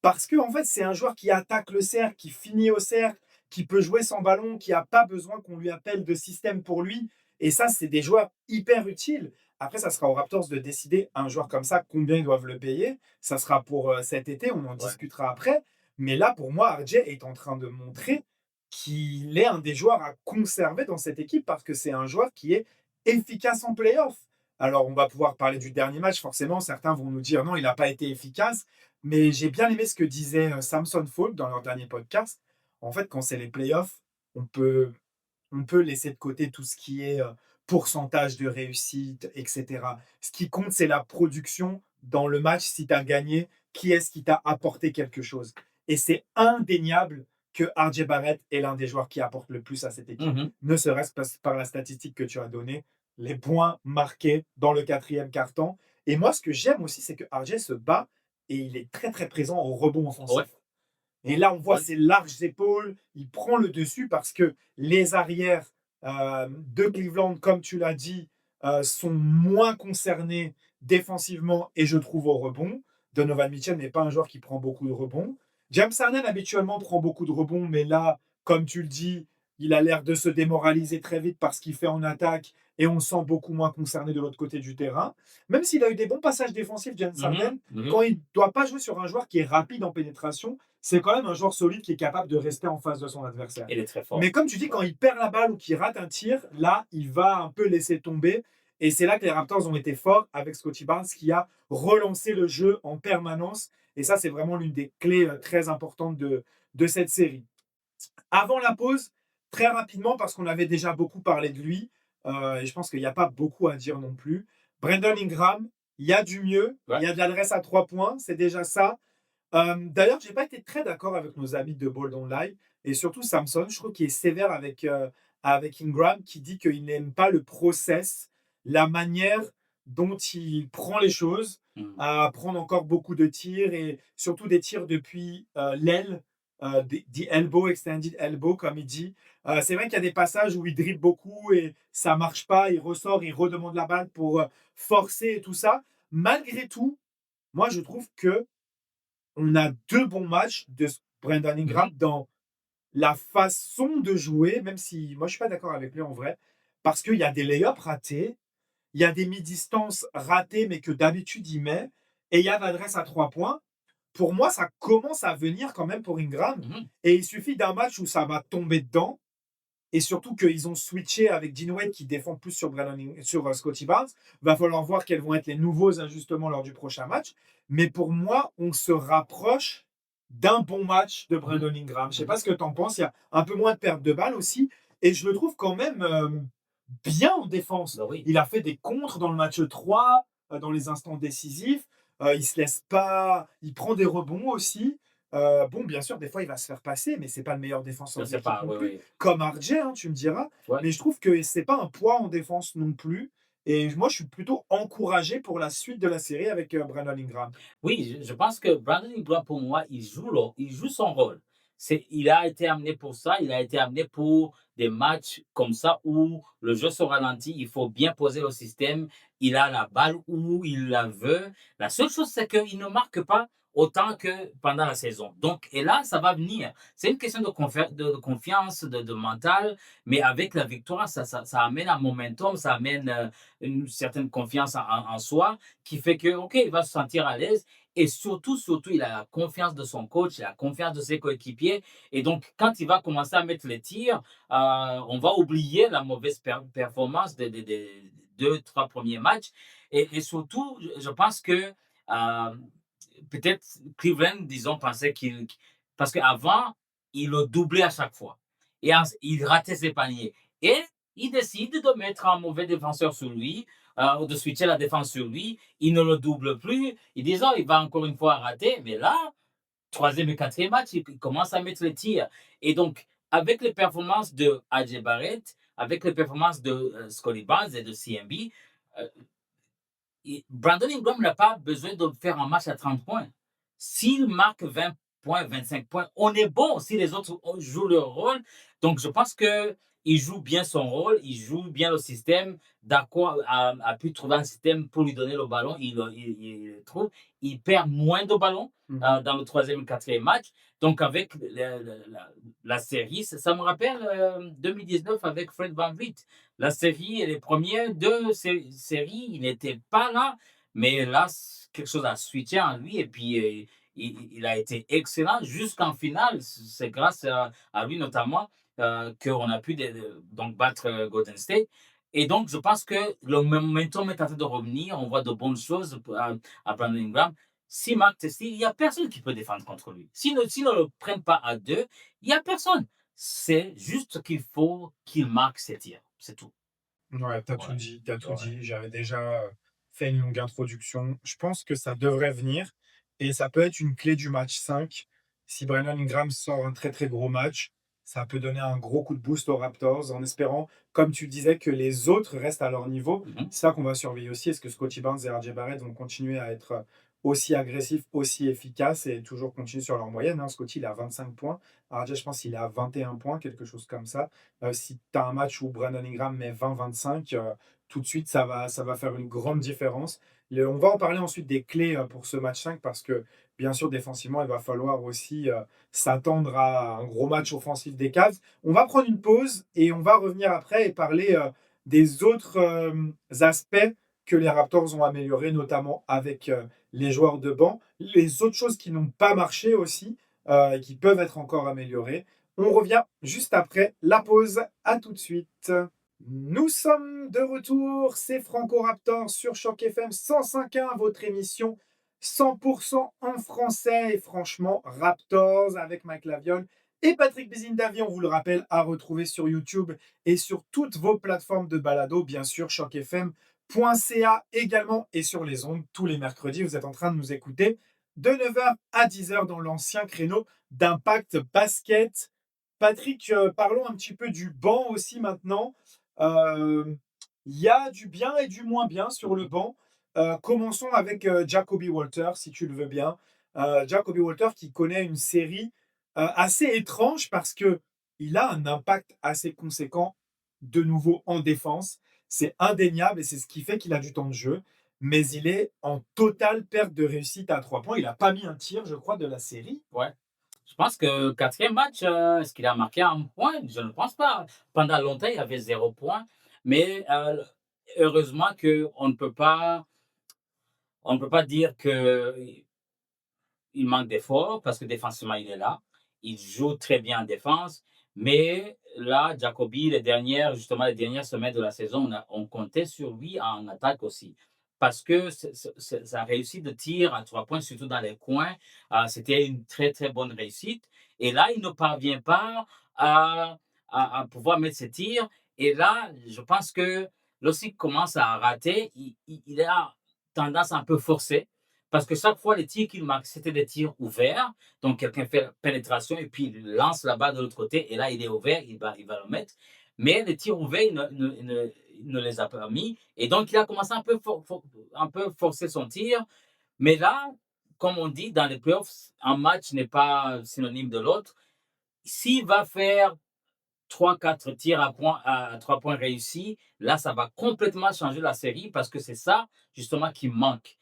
[SPEAKER 1] Parce que, en fait, c'est un joueur qui attaque le cercle, qui finit au cercle, qui peut jouer sans ballon, qui n'a pas besoin qu'on lui appelle de système pour lui. Et ça, c'est des joueurs hyper utiles. Après, ça sera aux Raptors de décider un joueur comme ça, combien ils doivent le payer. Ça sera pour cet été, on en discutera après. Mais là, pour moi, RJ est en train de montrer qu'il est un des joueurs à conserver dans cette équipe parce que c'est un joueur qui est efficace en playoff. Alors, on va pouvoir parler du dernier match, forcément. Certains vont nous dire non, il n'a pas été efficace. Mais j'ai bien aimé ce que disait Samson Fall dans leur dernier podcast. En fait, quand c'est les playoffs, on peut, on peut laisser de côté tout ce qui est pourcentage de réussite, etc. Ce qui compte, c'est la production dans le match. Si tu as gagné, qui est-ce qui t'a apporté quelque chose? Et c'est indéniable que RJ Barrett est l'un des joueurs qui apporte le plus à cette équipe. Ne serait-ce que par la statistique que tu as donnée, les points marqués dans le quatrième quart-temps. Et moi, ce que j'aime aussi, c'est que RJ se bat et il est très, très présent au rebond offensif.
[SPEAKER 2] Ouais.
[SPEAKER 1] Et là, on voit ses larges épaules, il prend le dessus parce que les arrières de Cleveland, comme tu l'as dit, sont moins concernés défensivement et je trouve au rebond. Donovan Mitchell n'est pas un joueur qui prend beaucoup de rebonds. James Harden habituellement prend beaucoup de rebonds, mais là, comme tu le dis, il a l'air de se démoraliser très vite parce qu'il fait en attaque et on le sent beaucoup moins concerné de l'autre côté du terrain. Même s'il a eu des bons passages défensifs, James Harden, quand il ne doit pas jouer sur un joueur qui est rapide en pénétration, c'est quand même un joueur solide qui est capable de rester en face de son adversaire.
[SPEAKER 2] Il est très fort.
[SPEAKER 1] Mais comme tu dis, quand il perd la balle ou qu'il rate un tir, là, il va un peu laisser tomber. Et c'est là que les Raptors ont été forts avec Scotty Barnes qui a relancé le jeu en permanence. Et ça, c'est vraiment l'une des clés très importantes de cette série. Avant la pause, très rapidement, parce qu'on avait déjà beaucoup parlé de lui, et je pense qu'il n'y a pas beaucoup à dire non plus. Brandon Ingram, il y a du mieux, il y a de l'adresse à 3 points, c'est déjà ça. D'ailleurs, je n'ai pas été très d'accord avec nos amis de Bold Online et surtout Samson. Je trouve qu'il est sévère avec Ingram, qui dit qu'il n'aime pas le process, la manière dont il prend les choses, à prendre encore beaucoup de tirs et surtout des tirs depuis l'aile, the elbow, extended elbow, comme il dit. C'est vrai qu'il y a des passages où il dribble beaucoup et ça marche pas, il ressort, il redemande la balle pour forcer et tout ça. Malgré tout, moi, je trouve que on a 2 bons matchs de Brandon Ingram dans la façon de jouer, même si moi je suis pas d'accord avec lui en vrai, parce qu'il y a des lay-ups ratés, il y a des mi-distances ratées, mais que d'habitude il met, et il y a l'adresse à 3 points. Pour moi, ça commence à venir quand même pour Ingram, et il suffit d'un match où ça va tomber dedans, et surtout qu'ils ont switché avec Dean Wade qui défend plus sur Scotty Barnes. Va falloir voir quels vont être les nouveaux ajustements lors du prochain match. Mais pour moi, on se rapproche d'un bon match de Brandon Ingram. Je ne sais pas ce que tu en penses. Il y a un peu moins de perte de balles aussi. Et je le trouve quand même bien en défense.
[SPEAKER 2] Bah oui.
[SPEAKER 1] Il a fait des contres dans le match 3, dans les instants décisifs. Il se laisse pas. Il prend des rebonds aussi. Bon, bien sûr, des fois, il va se faire passer, mais c'est pas le meilleur défenseur de l'équipe non plus. Comme RJ, hein, tu me diras.
[SPEAKER 2] Ouais.
[SPEAKER 1] Mais je trouve que c'est pas un poids en défense non plus. Et moi, je suis plutôt encouragé pour la suite de la série avec Brandon Ingram.
[SPEAKER 2] Oui, je pense que Brandon Ingram, pour moi, il joue son rôle. Il a été amené pour ça, il a été amené pour des matchs comme ça où le jeu se ralentit, il faut bien poser le système, il a la balle où il la veut. La seule chose, c'est qu'il ne marque pas autant que pendant la saison. Donc, et là, ça va venir. C'est une question de confiance, de mental, mais avec la victoire, ça amène un momentum, ça amène une certaine confiance en soi qui fait que, OK, il va se sentir à l'aise. Et surtout, il a la confiance de son coach, il a la confiance de ses coéquipiers. Et donc, quand il va commencer à mettre les tirs, on va oublier la mauvaise performance des deux, trois premiers matchs. Et surtout, je pense que peut-être Cleveland, disons, pensait parce qu'avant, il le doublait à chaque fois. Et il ratait ses paniers. Et il décide de mettre un mauvais défenseur sur lui, ou de switcher la défense sur lui. Il ne le double plus. Il dit, oh, il va encore une fois rater. Mais là, troisième et quatrième match, il commence à mettre les tirs. Et donc, avec les performances de AJ Barrett, avec les performances de Scotty Barnes et de CMB, euh, Brandon Ingram n'a pas besoin de faire un match à 30 points. S'il marque 20 points, 25 points, on est bon si les autres jouent leur rôle. Donc, je pense qu'il joue bien son rôle, il joue bien le système. D'accord a pu trouver un système pour lui donner le ballon, il le trouve. Il perd moins de ballons dans le troisième et quatrième match. Donc, avec la série, ça me rappelle 2019 avec Fred VanVleet. La série, et les premières deux séries, il n'était pas là, mais là, quelque chose a switché en lui et puis il a été excellent jusqu'en finale. C'est grâce à lui notamment qu'on a pu donc battre Golden State. Et donc, je pense que le momentum est en train de revenir. On voit de bonnes choses à Brandon Ingram. Si Mark Testy, il n'y a personne qui peut défendre contre lui. S'ils ne le prennent pas à deux, il n'y a personne. C'est juste qu'il faut qu'il marque ses tirs. C'est tout.
[SPEAKER 1] Ouais, t'as tout
[SPEAKER 2] Ouais,
[SPEAKER 1] dit, t'as tout
[SPEAKER 2] ouais.
[SPEAKER 1] dit. J'avais déjà fait une longue introduction. Je pense que ça devrait venir et ça peut être une clé du match 5. Si Brandon Ingram sort un très très gros match, ça peut donner un gros coup de boost aux Raptors en espérant, comme tu disais, que les autres restent à leur niveau.
[SPEAKER 2] Mhm.
[SPEAKER 1] C'est ça qu'on va surveiller aussi. Est-ce que Scottie Barnes et RJ Barrett vont continuer à être aussi agressifs, aussi efficaces et toujours continuer sur leur moyenne, hein. Scottie, il a 25 points. RJ, je pense qu'il est à 21 points, quelque chose comme ça. Si tu as un match où Brandon Ingram met 20-25, tout de suite, ça va faire une grande différence. On va en parler ensuite des clés pour ce match 5 parce que, bien sûr, défensivement, il va falloir aussi s'attendre à un gros match offensif des Cavs. On va prendre une pause et on va revenir après et parler des autres aspects que les Raptors ont améliorés, notamment avec les joueurs de banc. Les autres choses qui n'ont pas marché aussi et qui peuvent être encore améliorées. On revient juste après la pause. À tout de suite. Nous sommes de retour. C'est Franco Raptor sur Choc FM 105.1, votre émission 100% en français. Et franchement, Raptors avec Mike Laviole et Patrick Bizindavi, on vous le rappelle, à retrouver sur YouTube et sur toutes vos plateformes de balado, bien sûr, chocfm.ca également et sur les ondes tous les mercredis. Vous êtes en train de nous écouter de 9h à 10h dans l'ancien créneau d'Impact Basket. Patrick, parlons un petit peu du banc aussi maintenant. Il y a du bien et du moins bien sur le banc. Commençons avec Jacoby Walter, si tu le veux bien. Jacoby Walter qui connaît une série assez étrange parce que il a un impact assez conséquent de nouveau en défense. C'est indéniable et c'est ce qui fait qu'il a du temps de jeu. Mais il est en totale perte de réussite à 3 points. Il n'a pas mis un tir, je crois, de la série.
[SPEAKER 2] Ouais. Je pense que quatrième match, est-ce qu'il a marqué un point? Je ne pense pas. Pendant longtemps, il y avait 0 point. Mais heureusement on ne peut pas dire qu'il manque d'effort parce que défensivement, il est là. Il joue très bien en défense. Mais là, Jacoby, justement, les dernières semaines de la saison, on comptait sur lui en attaque aussi. Parce que sa réussite de tir à 3 points, surtout dans les coins, c'était une très, très bonne réussite. Et là, il ne parvient pas à pouvoir mettre ses tirs. Et là, je pense que lorsqu'il commence à rater, il a tendance à un peu forcer. Parce que chaque fois, les tirs qu'il marque, c'était des tirs ouverts. Donc, quelqu'un fait la pénétration et puis il lance la balle de l'autre côté. Et là, il est ouvert, il va le mettre. Mais les tirs ouverts, il ne les a pas mis. Et donc, il a commencé un peu forcer son tir. Mais là, comme on dit, dans les playoffs, un match n'est pas synonyme de l'autre. S'il va faire 3, 4 tirs à 3 points réussis, là, ça va complètement changer la série parce que c'est ça, justement, qui manque.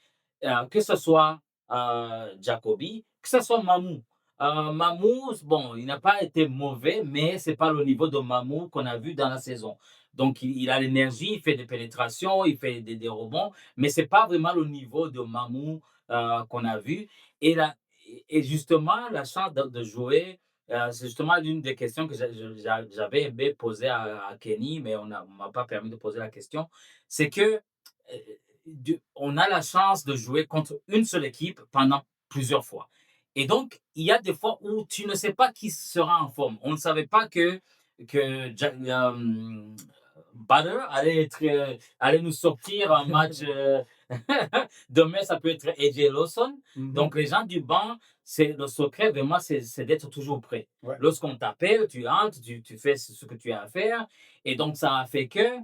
[SPEAKER 2] Que ce soit Jacoby, que ce soit Mamou. Mamou, bon, il n'a pas été mauvais, mais c'est pas le niveau de Mamou qu'on a vu dans la saison. Donc, il a l'énergie, il fait des pénétrations, il fait des rebonds, mais c'est pas vraiment le niveau de Mamou qu'on a vu. Et, la, et justement, la chance de jouer, c'est justement l'une des questions que j'avais aimé poser à Kenny, mais on ne m'a pas permis de poser la question. C'est que euh, on a la chance de jouer contre une seule équipe pendant plusieurs fois. Et donc, il y a des fois où tu ne sais pas qui sera en forme. On ne savait pas que Bader allait nous sortir un match. Demain, ça peut être AJ Lawson. Donc, les gens du banc, le secret, vraiment, c'est d'être toujours prêt.
[SPEAKER 1] Ouais.
[SPEAKER 2] Lorsqu'on t'appelle, tu entres, tu fais ce que tu as à faire. Et donc, ça a fait que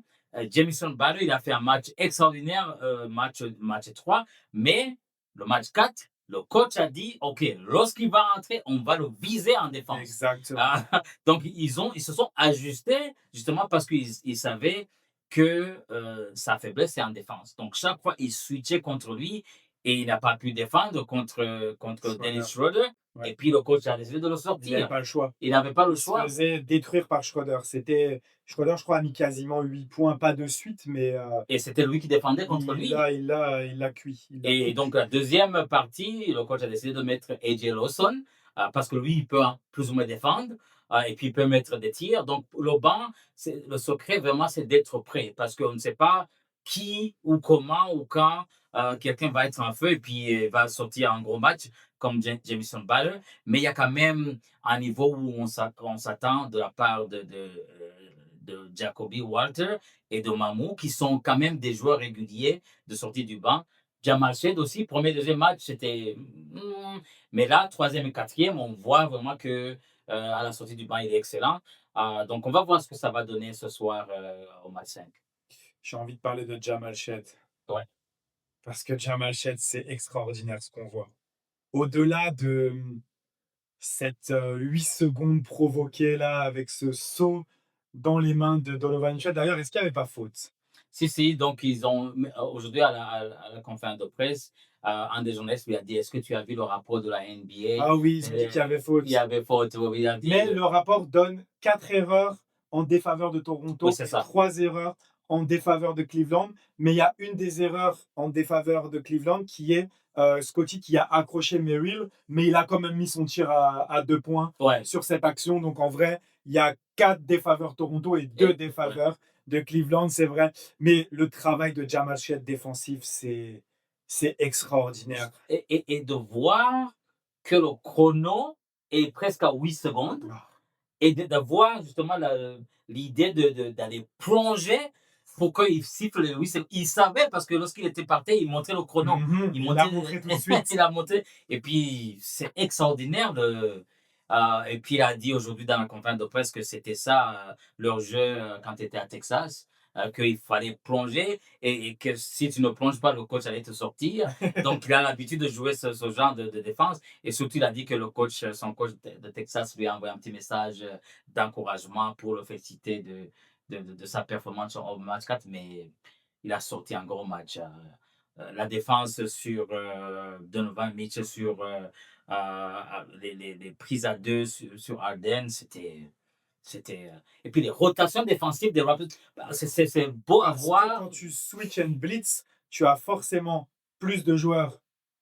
[SPEAKER 2] Jamison Bader, il a fait un match extraordinaire, match 3, mais le match 4, le coach a dit, OK, lorsqu'il va entrer, on va le viser en défense.
[SPEAKER 1] Exactement.
[SPEAKER 2] Donc, ils se sont ajustés justement parce qu'ils savaient que sa faiblesse, c'est en défense. Donc, chaque fois, il switchait contre lui et il n'a pas pu défendre contre Dennis Schroeder.
[SPEAKER 1] Ouais.
[SPEAKER 2] Et puis, le coach a décidé de le
[SPEAKER 1] Il
[SPEAKER 2] sortir.
[SPEAKER 1] n'avait pas le choix.
[SPEAKER 2] Il n'avait pas le
[SPEAKER 1] Il se
[SPEAKER 2] choix.
[SPEAKER 1] faisait détruire par Schroeder. Schroeder, je crois, a mis quasiment 8 points, pas de suite, mais
[SPEAKER 2] Et c'était lui qui défendait contre lui.
[SPEAKER 1] il l'a cuit.
[SPEAKER 2] Et donc, la deuxième partie, le coach a décidé de mettre AJ Lawson parce que lui, il peut plus ou moins défendre et puis il peut mettre des tirs. Donc, le banc, le secret vraiment, c'est d'être prêt parce qu'on ne sait pas qui ou comment ou quand quelqu'un va être en feu et puis va sortir un gros match comme Jamison Baller. Mais il y a quand même un niveau où on s'attend de la part de Jacoby Walter et de Mamou, qui sont quand même des joueurs réguliers de sortie du banc. Jamal Shade aussi, premier, deuxième match, c'était. Mais là, troisième et quatrième, on voit vraiment que à la sortie du banc, il est excellent. Donc, on va voir ce que ça va donner ce soir au match 5.
[SPEAKER 1] J'ai envie de parler de Jamal Shed.
[SPEAKER 2] Ouais.
[SPEAKER 1] Parce que Jamal Shed, c'est extraordinaire ce qu'on voit. Au-delà de cette 8 secondes provoquées là, avec ce saut dans les mains de Donovan Shed. D'ailleurs, est-ce qu'il n'y avait pas faute?
[SPEAKER 2] Si, donc ils ont aujourd'hui à la conférence de presse, un des journalistes lui a dit: Est-ce que tu as vu le rapport de la NBA?
[SPEAKER 1] Ah oui, ils ont dit qu'il y avait faute.
[SPEAKER 2] Il y avait faute, oui, il a dit.
[SPEAKER 1] Mais le rapport donne 4 erreurs en défaveur de Toronto
[SPEAKER 2] Oui, c'est
[SPEAKER 1] et
[SPEAKER 2] ça.
[SPEAKER 1] 3 erreurs en défaveur de Cleveland. Mais il y a une des erreurs en défaveur de Cleveland qui est Scotty qui a accroché Merrill, mais il a quand même mis son tir à 2 points
[SPEAKER 2] Ouais.
[SPEAKER 1] sur cette action. Donc en vrai, il y a 4 défaveurs Toronto et 2 défaveurs de Cleveland, c'est vrai. Mais le travail de Jamal Shead défensif, c'est extraordinaire.
[SPEAKER 2] Et de voir que le chrono est presque à 8 secondes
[SPEAKER 1] Ah.
[SPEAKER 2] et d'avoir justement l'idée d'aller plonger pour qu'il siffle les 8 secondes. Il savait parce que lorsqu'il était parti, il montrait le chrono.
[SPEAKER 1] Il l'a montré tout de suite.
[SPEAKER 2] Il a montré. Et puis, c'est extraordinaire. Et puis, il a dit aujourd'hui dans la conférence de presse que c'était ça, leur jeu quand il était à Texas. Qu'il fallait plonger et que si tu ne plonges pas, le coach allait te sortir. Donc, il a l'habitude de jouer ce genre de défense. Et surtout, il a dit que son coach de Texas lui a envoyé un petit message d'encouragement pour le féliciter de sa performance au match 4. Mais il a sorti un gros match. La défense sur Donovan Mitchell, sur les prises à deux sur Harden, c'était. Et puis les rotations défensives des Raptors, c'est beau à voir.
[SPEAKER 1] Quand tu switch and blitz, tu as forcément plus de joueurs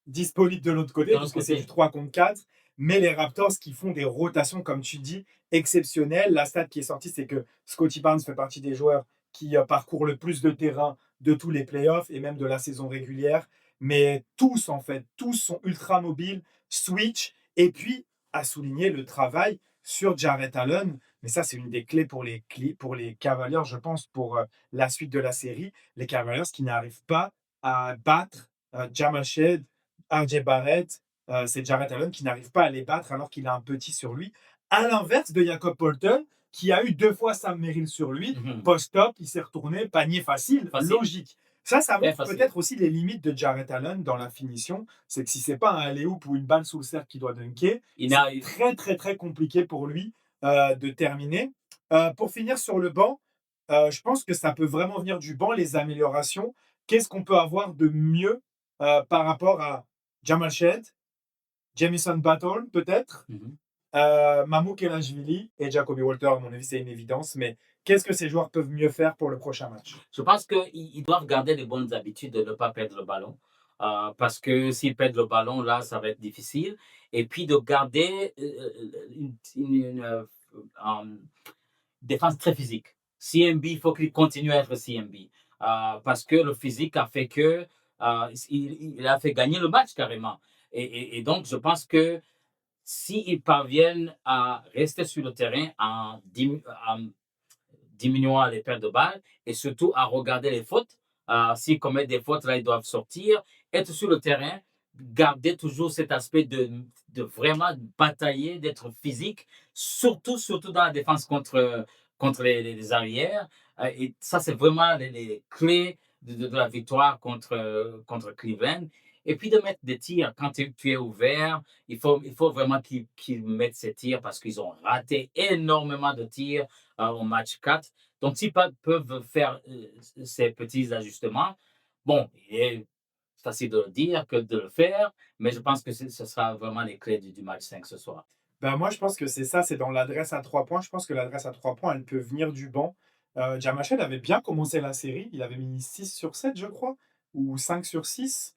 [SPEAKER 1] disponibles de l'autre côté, parce que c'est du 3 contre 4. Mais les Raptors qui font des rotations, comme tu dis, exceptionnelles. La stat qui est sortie, c'est que Scottie Barnes fait partie des joueurs qui parcourent le plus de terrain de tous les playoffs et même de la saison régulière. Mais tous, en fait, tous sont ultra mobiles, switch. Et puis, à souligner le travail sur Jarrett Allen. Mais ça, c'est une des clés pour les Cavaliers, je pense, pour la suite de la série. Les Cavaliers qui n'arrivent pas à battre Jamal Shead, RJ Barrett, c'est Jarrett Allen qui n'arrive pas à les battre alors qu'il a un petit sur lui. À l'inverse de Jakob Poeltl, qui a eu 2 fois Sam Merrill sur lui, post-up, il s'est retourné, panier facile. Logique. Ça montre peut-être aussi les limites de Jarrett Allen dans la finition. C'est que si c'est pas un alley-oop ou une balle sous le cercle qui doit dunker, c'est très, très, très compliqué pour lui de terminer. Pour finir sur le banc, je pense que ça peut vraiment venir du banc, les améliorations. Qu'est-ce qu'on peut avoir de mieux par rapport à Jamal Shed, Jamison Battle, peut-être,
[SPEAKER 2] Mhm.
[SPEAKER 1] Mamou Kelashvili et Jacoby Walter. À mon avis, c'est une évidence. Mais qu'est-ce que ces joueurs peuvent mieux faire pour le prochain match?
[SPEAKER 2] Je pense qu'ils doivent garder les bonnes habitudes de ne pas perdre le ballon. Parce que s'ils perdent le ballon, là, ça va être difficile. Et puis de garder une défense très physique. CMB, il faut qu'il continue à être CMB. Parce que le physique a fait que il a fait gagner le match carrément. Et donc, je pense que s'ils parviennent à rester sur le terrain en diminuant les pertes de balles et surtout à regarder les fautes. S'ils commettent des fautes, là, ils doivent sortir, être sur le terrain, garder toujours cet aspect de vraiment batailler, d'être physique, surtout dans la défense contre les arrières. Et ça, c'est vraiment les clés de la victoire contre Cleveland. Et puis de mettre des tirs quand tu es ouvert. Il faut vraiment qu'ils mettent ces tirs parce qu'ils ont raté énormément de tirs au match 4. Donc, s'ils peuvent faire ces petits ajustements, bon, il est facile de le dire que de le faire, mais je pense que ce sera vraiment les clés du match 5 ce soir.
[SPEAKER 1] Ben moi, je pense que c'est ça, c'est dans l'adresse à 3 points. Je pense que l'adresse à 3 points, elle peut venir du banc. Jamachel avait bien commencé la série. Il avait mis 6 sur 7, je crois, ou 5 sur 6.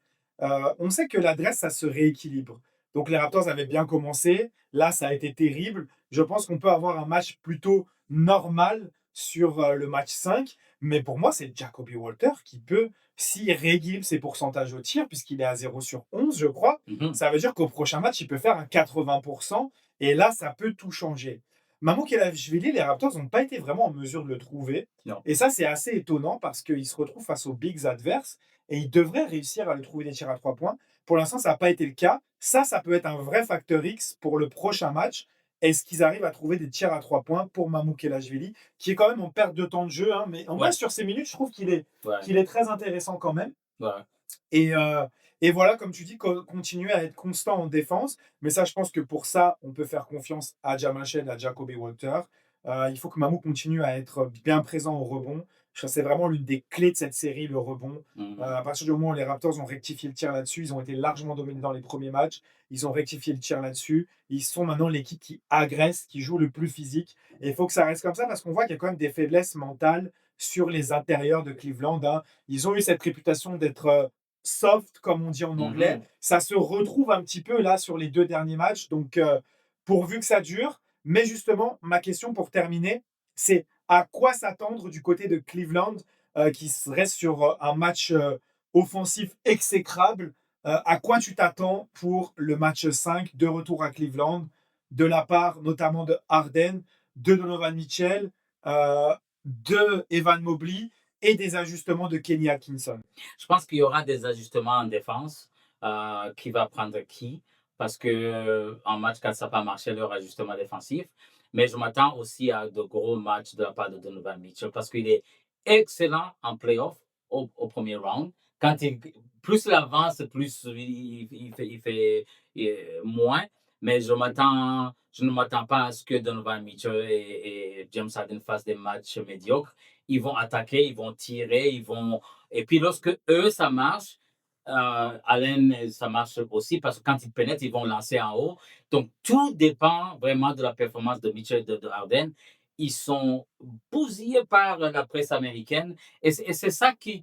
[SPEAKER 1] On sait que l'adresse, ça se rééquilibre. Donc les Raptors avaient bien commencé. Là, ça a été terrible. Je pense qu'on peut avoir un match plutôt normal sur le match 5. Mais pour moi, c'est Jacoby Walter qui peut, s'il rééquilibre ses pourcentages au tir, puisqu'il est à 0 sur 11, je crois,
[SPEAKER 2] Mhm.
[SPEAKER 1] ça veut dire qu'au prochain match, il peut faire un 80%. Et là, ça peut tout changer. Mamou Kelashvili, les Raptors n'ont pas été vraiment en mesure de le trouver.
[SPEAKER 2] Non.
[SPEAKER 1] Et ça, c'est assez étonnant parce qu'il se retrouve face aux bigs adverses et il devrait réussir à le trouver des tirs à 3 points. Pour l'instant, ça n'a pas été le cas. Ça peut être un vrai facteur X pour le prochain match. Est-ce qu'ils arrivent à trouver des tirs à 3 points pour Mamou Kelashvili, qui est quand même en perte de temps de jeu, hein, mais en vrai,
[SPEAKER 2] Ouais,
[SPEAKER 1] sur ces minutes, je trouve
[SPEAKER 2] ouais,
[SPEAKER 1] qu'il est très intéressant quand même.
[SPEAKER 2] ouais.
[SPEAKER 1] Et, euh, et voilà, comme tu dis, continuer à être constant en défense. Mais ça, je pense que pour ça, on peut faire confiance à Jamal Shed, à Jacoby Walter. Il faut que Mamou continue à être bien présent au rebond. C'est vraiment l'une des clés de cette série, le rebond.
[SPEAKER 2] Mhm.
[SPEAKER 1] À partir du moment où les Raptors ont rectifié le tir là-dessus, ils ont été largement dominés dans les premiers matchs. Ils ont rectifié le tir là-dessus. Ils sont maintenant l'équipe qui agresse, qui joue le plus physique. Et il faut que ça reste comme ça parce qu'on voit qu'il y a quand même des faiblesses mentales sur les intérieurs de Cleveland, hein. Ils ont eu cette réputation d'être soft, comme on dit en anglais.
[SPEAKER 2] Mhm.
[SPEAKER 1] Ça se retrouve un petit peu là sur les 2 derniers matchs. Donc, pourvu que ça dure. Mais justement, ma question pour terminer, c'est à quoi s'attendre du côté de Cleveland qui reste sur un match offensif exécrable. À quoi tu t'attends pour le match 5 de retour à Cleveland, de la part notamment de Harden, de Donovan Mitchell, de Evan Mobley et des ajustements de Kenny Atkinson?
[SPEAKER 2] Je pense qu'il y aura des ajustements en défense. Qui va prendre qui? Parce que en match 4, ça n'a pas marché leur ajustement défensif. Mais je m'attends aussi à de gros matchs de la part de Donovan Mitchell parce qu'il est excellent en playoff au premier round. Plus il avance, plus moins. Mais je ne m'attends pas à ce que Donovan Mitchell et James Harden fassent des matchs médiocres. Ils vont attaquer, ils vont tirer, et puis lorsque eux, ça marche, Allen, ça marche aussi parce que quand ils pénètrent, ils vont lancer en haut. Donc, tout dépend vraiment de la performance de Mitchell et de Harden. Ils sont bousillés par la presse américaine. Et c'est ça qui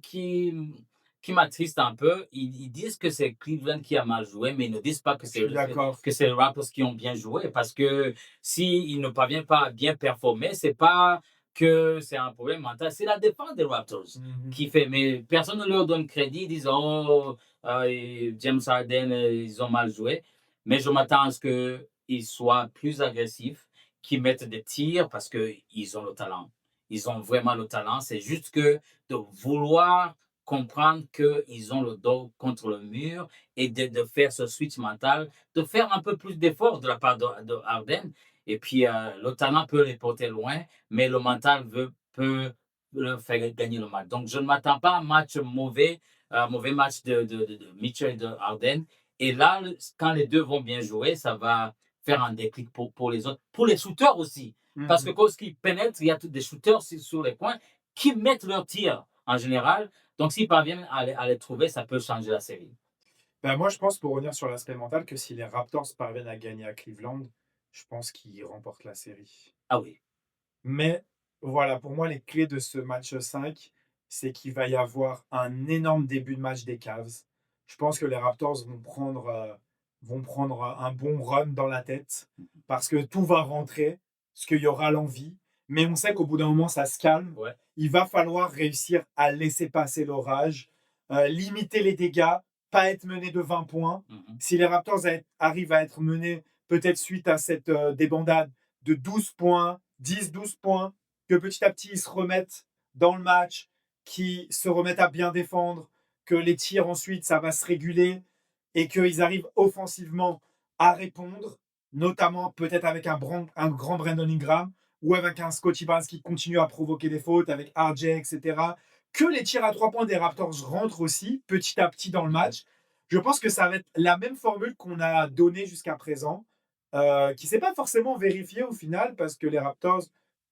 [SPEAKER 2] m'attriste un peu. Ils disent que c'est Cleveland qui a mal joué, mais ils ne disent pas que
[SPEAKER 1] Je suis d'accord.
[SPEAKER 2] que c'est les Raptors qui ont bien joué. Parce que s'ils ne parviennent pas à bien performer, c'est pas que c'est un problème mental. C'est la défense des Raptors
[SPEAKER 1] Mhm.
[SPEAKER 2] qui fait. Mais personne ne leur donne crédit. Ils disent, oh, James Harden, ils ont mal joué. Mais je m'attends à ce qu'ils soient plus agressifs, qu'ils mettent des tirs parce qu'ils ont le talent. Ils ont vraiment le talent. C'est juste que de vouloir comprendre qu'ils ont le dos contre le mur et de faire ce switch mental, de faire un peu plus d'efforts de la part de Harden. Et puis, le talent peut les porter loin, mais le mental peut leur faire gagner le match. Donc, je ne m'attends pas à un match mauvais, mauvais match de Mitchell et de Harden. Et là, quand les deux vont bien jouer, ça va faire un déclic pour les autres, pour les shooters aussi. Parce que
[SPEAKER 1] Mhm.
[SPEAKER 2] quand ils pénètrent, il y a des shooters sur les points qui mettent leur tir en général. Donc, s'ils parviennent à les trouver, ça peut changer la série.
[SPEAKER 1] Bah, moi, je pense, pour revenir sur l'aspect mental, que si les Raptors parviennent à gagner à Cleveland, je pense qu'ils remportent la série.
[SPEAKER 2] Ah oui.
[SPEAKER 1] Mais voilà, pour moi, les clés de ce match 5, c'est qu'il va y avoir un énorme début de match des Cavs. Je pense que les Raptors vont prendre un bon run dans la tête parce que tout va rentrer, parce qu'il y aura l'envie. Mais on sait qu'au bout d'un moment, ça se calme.
[SPEAKER 2] Ouais.
[SPEAKER 1] Il va falloir réussir à laisser passer l'orage, limiter les dégâts, pas être mené de 20 points.
[SPEAKER 2] Mhm.
[SPEAKER 1] Si les Raptors arrivent à être menés, peut-être suite à cette débandade, de 12 points, 10-12 points, que petit à petit ils se remettent dans le match, qu'ils se remettent à bien défendre, que les tirs ensuite ça va se réguler et qu'ils arrivent offensivement à répondre, notamment peut-être avec un grand Brandon Ingram ou avec un Scottie Barnes qui continue à provoquer des fautes, avec RJ, etc. Que les tirs à 3 points des Raptors rentrent aussi petit à petit dans le match. Je pense que ça va être la même formule qu'on a donnée jusqu'à présent, qui ne s'est pas forcément vérifiée au final, parce que les Raptors,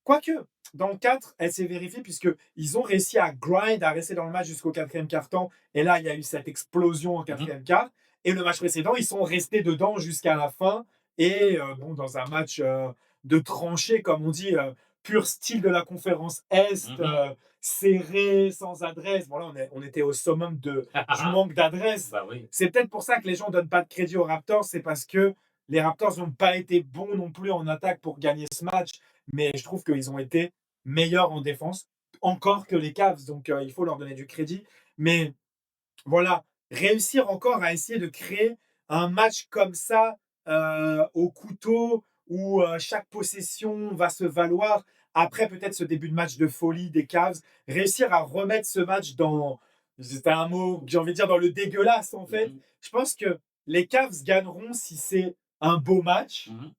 [SPEAKER 1] quoique, dans le 4, elle s'est vérifiée, puisqu'ils ont réussi à grind, à rester dans le match jusqu'au quatrième quart-temps. Et là, il y a eu cette explosion en
[SPEAKER 2] Mhm.
[SPEAKER 1] quatrième quart. Et le match précédent, ils sont restés dedans jusqu'à la fin. Et bon, dans un match de tranchée, comme on dit, pur style de la conférence Est,
[SPEAKER 2] Mhm.
[SPEAKER 1] serré, sans adresse. Bon, là, on était au summum du manque d'adresse.
[SPEAKER 2] Bah oui.
[SPEAKER 1] C'est peut-être pour ça que les gens ne donnent pas de crédit aux Raptors, c'est parce que les Raptors n'ont pas été bons non plus en attaque pour gagner ce match, mais je trouve qu'ils ont été meilleurs en défense, encore que les Cavs, donc il faut leur donner du crédit. Mais voilà, réussir encore à essayer de créer un match comme ça, au couteau, où chaque possession va se valoir, après peut-être ce début de match de folie des Cavs, réussir à remettre ce match dans, c'était un mot que j'ai envie de dire, dans le dégueulasse en fait.
[SPEAKER 2] Mhm.
[SPEAKER 1] Je pense que les Cavs gagneront si c'est un beau match,
[SPEAKER 2] Mhm.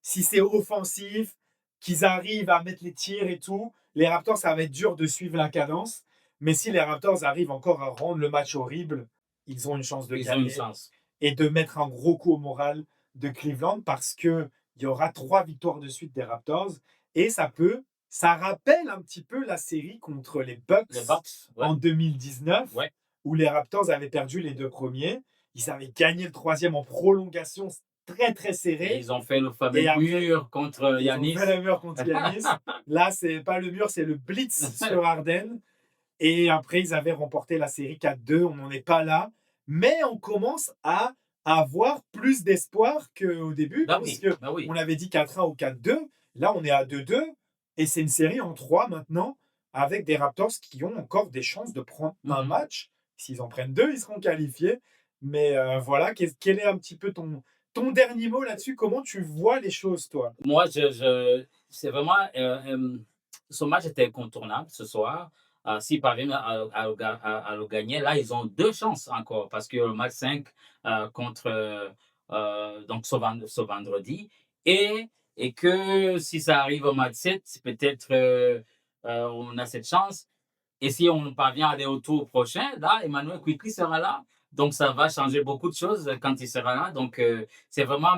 [SPEAKER 1] si c'est offensif, qu'ils arrivent à mettre les tirs et tout. Les Raptors, ça va être dur de suivre la cadence. Mais si les Raptors arrivent encore à rendre le match horrible, ils ont une chance de
[SPEAKER 2] Ils ont une
[SPEAKER 1] gagner
[SPEAKER 2] chance.
[SPEAKER 1] et de mettre un gros coup au moral de Cleveland, parce qu'il y aura 3 victoires de suite des Raptors. Et ça rappelle un petit peu la série contre les
[SPEAKER 2] Les
[SPEAKER 1] Bucks
[SPEAKER 2] Bucks, ouais.
[SPEAKER 1] en 2019,
[SPEAKER 2] Ouais.
[SPEAKER 1] où les Raptors avaient perdu les 2 premiers. Ils avaient gagné le troisième en prolongation, très très
[SPEAKER 2] Et
[SPEAKER 1] serré.
[SPEAKER 2] ils ont fait le fameux
[SPEAKER 1] Et après,
[SPEAKER 2] mur contre
[SPEAKER 1] ils ont fait
[SPEAKER 2] Yanis.
[SPEAKER 1] le mur contre Yanis. Là, c'est pas le mur, c'est le blitz sur Harden. Et après, ils avaient remporté la série 4-2. On n'en est pas là. Mais on commence à avoir plus d'espoir qu'au début,
[SPEAKER 2] Bah oui,
[SPEAKER 1] puisque
[SPEAKER 2] bah oui.
[SPEAKER 1] on avait dit 4-1 ou 4-2. Là, on est à 2-2. Et c'est une série en 3 maintenant, avec des Raptors qui ont encore des chances de prendre un
[SPEAKER 2] Mhm.
[SPEAKER 1] match. S'ils en prennent 2, ils seront qualifiés. Mais voilà, quel est un petit peu ton dernier mot là-dessus? Comment tu vois les choses, toi?
[SPEAKER 2] Moi, c'est vraiment, ce match était incontournable ce soir. S'ils parviennent à le gagner, là, ils ont deux chances encore parce que le match 5 contre donc ce vendredi et, et que si ça arrive au match 7, c'est peut-être on a cette chance. Et si on parvient à aller au tour prochain, là, Emmanuel Quickly sera là. Donc, ça va changer beaucoup de choses quand il sera là. Donc, c'est vraiment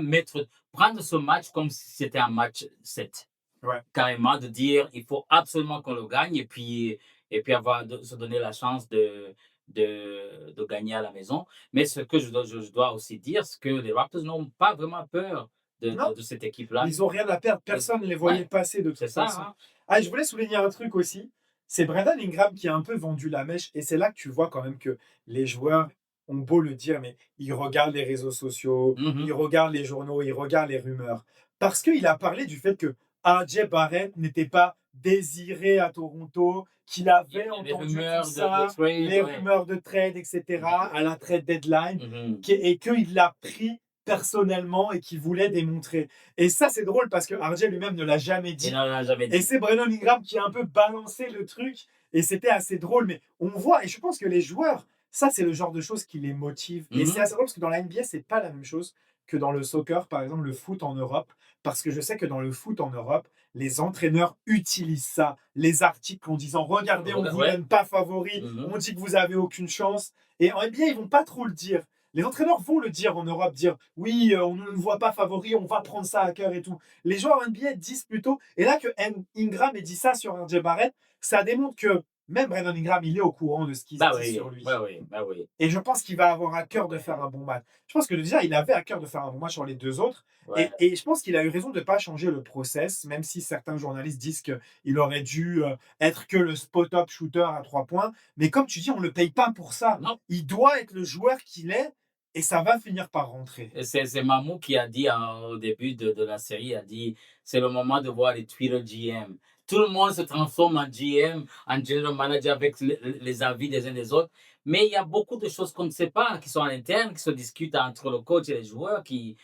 [SPEAKER 2] prendre ce match comme si c'était un match 7.
[SPEAKER 1] Ouais.
[SPEAKER 2] Carrément, de dire il faut absolument qu'on le gagne et puis se donner la chance de gagner à la maison. Mais ce que je dois aussi dire, c'est que les Raptors n'ont pas vraiment peur
[SPEAKER 1] Non,
[SPEAKER 2] de cette équipe-là.
[SPEAKER 1] ils ont rien à perdre. Personne ne les voyait
[SPEAKER 2] Ouais,
[SPEAKER 1] passer de
[SPEAKER 2] c'est
[SPEAKER 1] toute
[SPEAKER 2] ça.
[SPEAKER 1] façon.
[SPEAKER 2] Hein?
[SPEAKER 1] Ah, je voulais souligner un truc aussi. C'est Brandon Ingram qui a un peu vendu la mèche. Et c'est là que tu vois quand même que les joueurs ont beau le dire, mais ils regardent les réseaux sociaux, ils
[SPEAKER 2] Mhm.
[SPEAKER 1] regardent les journaux, ils regardent les rumeurs. Parce qu'il a parlé du fait que RJ Barrett n'était pas désiré à Toronto, qu'il avait
[SPEAKER 2] Les
[SPEAKER 1] entendu tout
[SPEAKER 2] rumeurs de
[SPEAKER 1] ça,
[SPEAKER 2] trade,
[SPEAKER 1] les
[SPEAKER 2] ouais.
[SPEAKER 1] rumeurs de trade, etc., à la trade deadline,
[SPEAKER 2] Mhm.
[SPEAKER 1] et qu'il l'a pris personnellement et qu'il voulait démontrer. Et ça, c'est drôle parce que RJ lui-même ne l'a jamais
[SPEAKER 2] Il
[SPEAKER 1] dit.
[SPEAKER 2] n'en a jamais
[SPEAKER 1] Et
[SPEAKER 2] dit.
[SPEAKER 1] c'est Brandon Ingram qui a un peu balancé le truc. Et c'était assez drôle. Mais on voit, et je pense que les joueurs, ça, c'est le genre de choses qui les motive. Et c'est
[SPEAKER 2] Mhm.
[SPEAKER 1] assez drôle parce que dans la NBA, c'est pas la même chose que dans le soccer, par exemple, le foot en Europe. Parce que je sais que dans le foot en Europe, les entraîneurs utilisent ça, les articles en disant regardez, on vous
[SPEAKER 2] Ouais.
[SPEAKER 1] donne pas favori,
[SPEAKER 2] Mhm.
[SPEAKER 1] on dit que vous avez aucune chance. Et en NBA, ils vont pas trop le dire. Les entraîneurs vont le dire en Europe, dire oui, on ne nous voit pas favori, on va prendre ça à cœur et tout. Les joueurs NBA disent plutôt, et là que Ingram ait dit ça sur RJ Barrett, ça démontre que même Brandon Ingram, il est au courant de ce qui se
[SPEAKER 2] Bah
[SPEAKER 1] dit
[SPEAKER 2] oui,
[SPEAKER 1] sur lui.
[SPEAKER 2] bah oui, bah oui.
[SPEAKER 1] Et je pense qu'il va avoir à cœur de faire un bon match. Je pense que déjà, il avait à cœur de faire un bon match sur les 2 autres
[SPEAKER 2] Ouais.
[SPEAKER 1] et je pense qu'il a eu raison de ne pas changer le process, même si certains journalistes disent qu'il aurait dû, être que le spot-up shooter à 3 points. Mais comme tu dis, on ne le paye pas pour ça.
[SPEAKER 2] Non,
[SPEAKER 1] Il doit être le joueur qu'il est et ça va finir par rentrer.
[SPEAKER 2] et c'est Mamou qui a dit au début de la série, il a dit, c'est le moment de voir les Twitter GM. Tout le monde se transforme en GM, en General Manager avec les avis des uns des autres. Mais il y a beaucoup de choses qu'on ne sait pas, qui sont à l'interne, qui se discutent entre le coach et les joueurs, qui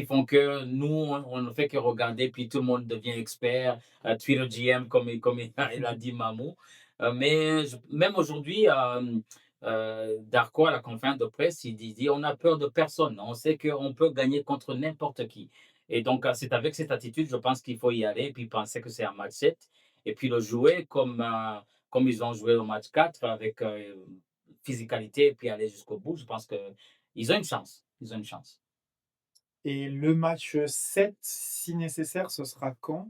[SPEAKER 2] font que nous, on ne fait que regarder, puis tout le monde devient expert, Twitter GM, comme il a dit Mamou. Mais même aujourd'hui, Darko, à la conférence de presse, il dit on a peur de personne. On sait qu'on peut gagner contre n'importe qui. Et donc, c'est avec cette attitude, je pense qu'il faut y aller et puis penser que c'est un match 7. Et puis le jouer comme ils ont joué au match 4 avec physicalité et puis aller jusqu'au bout. Je pense qu'ils ont une chance. Ils ont une chance.
[SPEAKER 1] Et le match 7, si nécessaire, ce sera quand?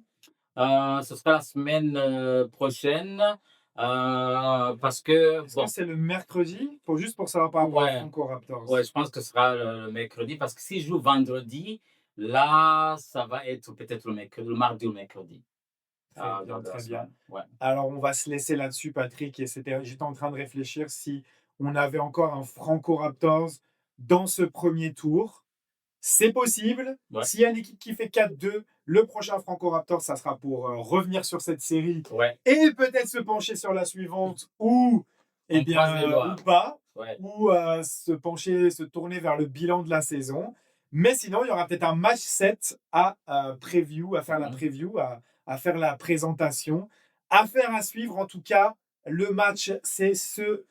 [SPEAKER 2] Ce sera la semaine prochaine parce que,
[SPEAKER 1] Est-ce que
[SPEAKER 2] bon,
[SPEAKER 1] c'est le mercredi? Juste pour savoir par rapport à
[SPEAKER 2] ouais,
[SPEAKER 1] Franco Raptors.
[SPEAKER 2] ouais, je pense que ce sera le mercredi parce que s'il joue vendredi, là, ça va être peut-être le mardi ou le mercredi
[SPEAKER 1] Très bien,
[SPEAKER 2] de la
[SPEAKER 1] très bien.
[SPEAKER 2] semaine. Ouais.
[SPEAKER 1] Alors, on va se laisser là-dessus, Patrick. Et j'étais en train de réfléchir si on avait encore un Franco Raptors dans ce premier tour. C'est possible.
[SPEAKER 2] Ouais.
[SPEAKER 1] S'il y a une équipe qui fait 4-2, le prochain Franco Raptors, ça sera pour revenir sur cette série
[SPEAKER 2] Ouais.
[SPEAKER 1] et peut-être se pencher sur la suivante ou,
[SPEAKER 2] On croise les doigts.
[SPEAKER 1] ou pas,
[SPEAKER 2] Ouais.
[SPEAKER 1] ou se tourner vers le bilan de la saison. Mais sinon, il y aura peut-être un match 7 à preview, à faire la preview, à faire la présentation. Affaire à suivre, en tout cas, le match, c'est ce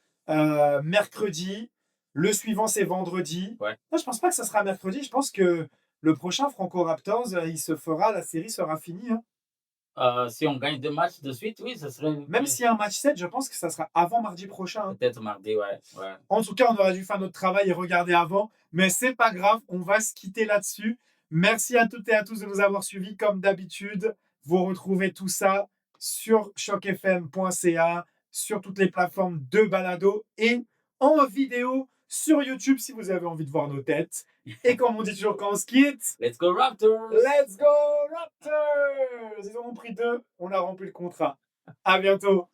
[SPEAKER 1] mercredi. Le suivant, c'est vendredi.
[SPEAKER 2] Ouais.
[SPEAKER 1] Moi, je pense pas que ça sera mercredi. Je pense que le prochain Franco Raptors, la série sera finie, hein.
[SPEAKER 2] Si on gagne 2 matchs de suite, oui, ça serait
[SPEAKER 1] Même
[SPEAKER 2] ouais,
[SPEAKER 1] s'il y a un match 7, je pense que ça sera avant mardi prochain, hein.
[SPEAKER 2] peut-être mardi, ouais, ouais.
[SPEAKER 1] En tout cas, on aurait dû faire notre travail et regarder avant, mais c'est pas grave, on va se quitter là-dessus. Merci à toutes et à tous de nous avoir suivis comme d'habitude. Vous retrouvez tout ça sur chocfm.ca, sur toutes les plateformes de balado et en vidéo sur YouTube si vous avez envie de voir nos têtes. Et comme on dit toujours quand on se quitte,
[SPEAKER 2] Let's go Raptors!
[SPEAKER 1] let's go Raptors! Ils en ont pris 2, on a rempli le contrat. À bientôt!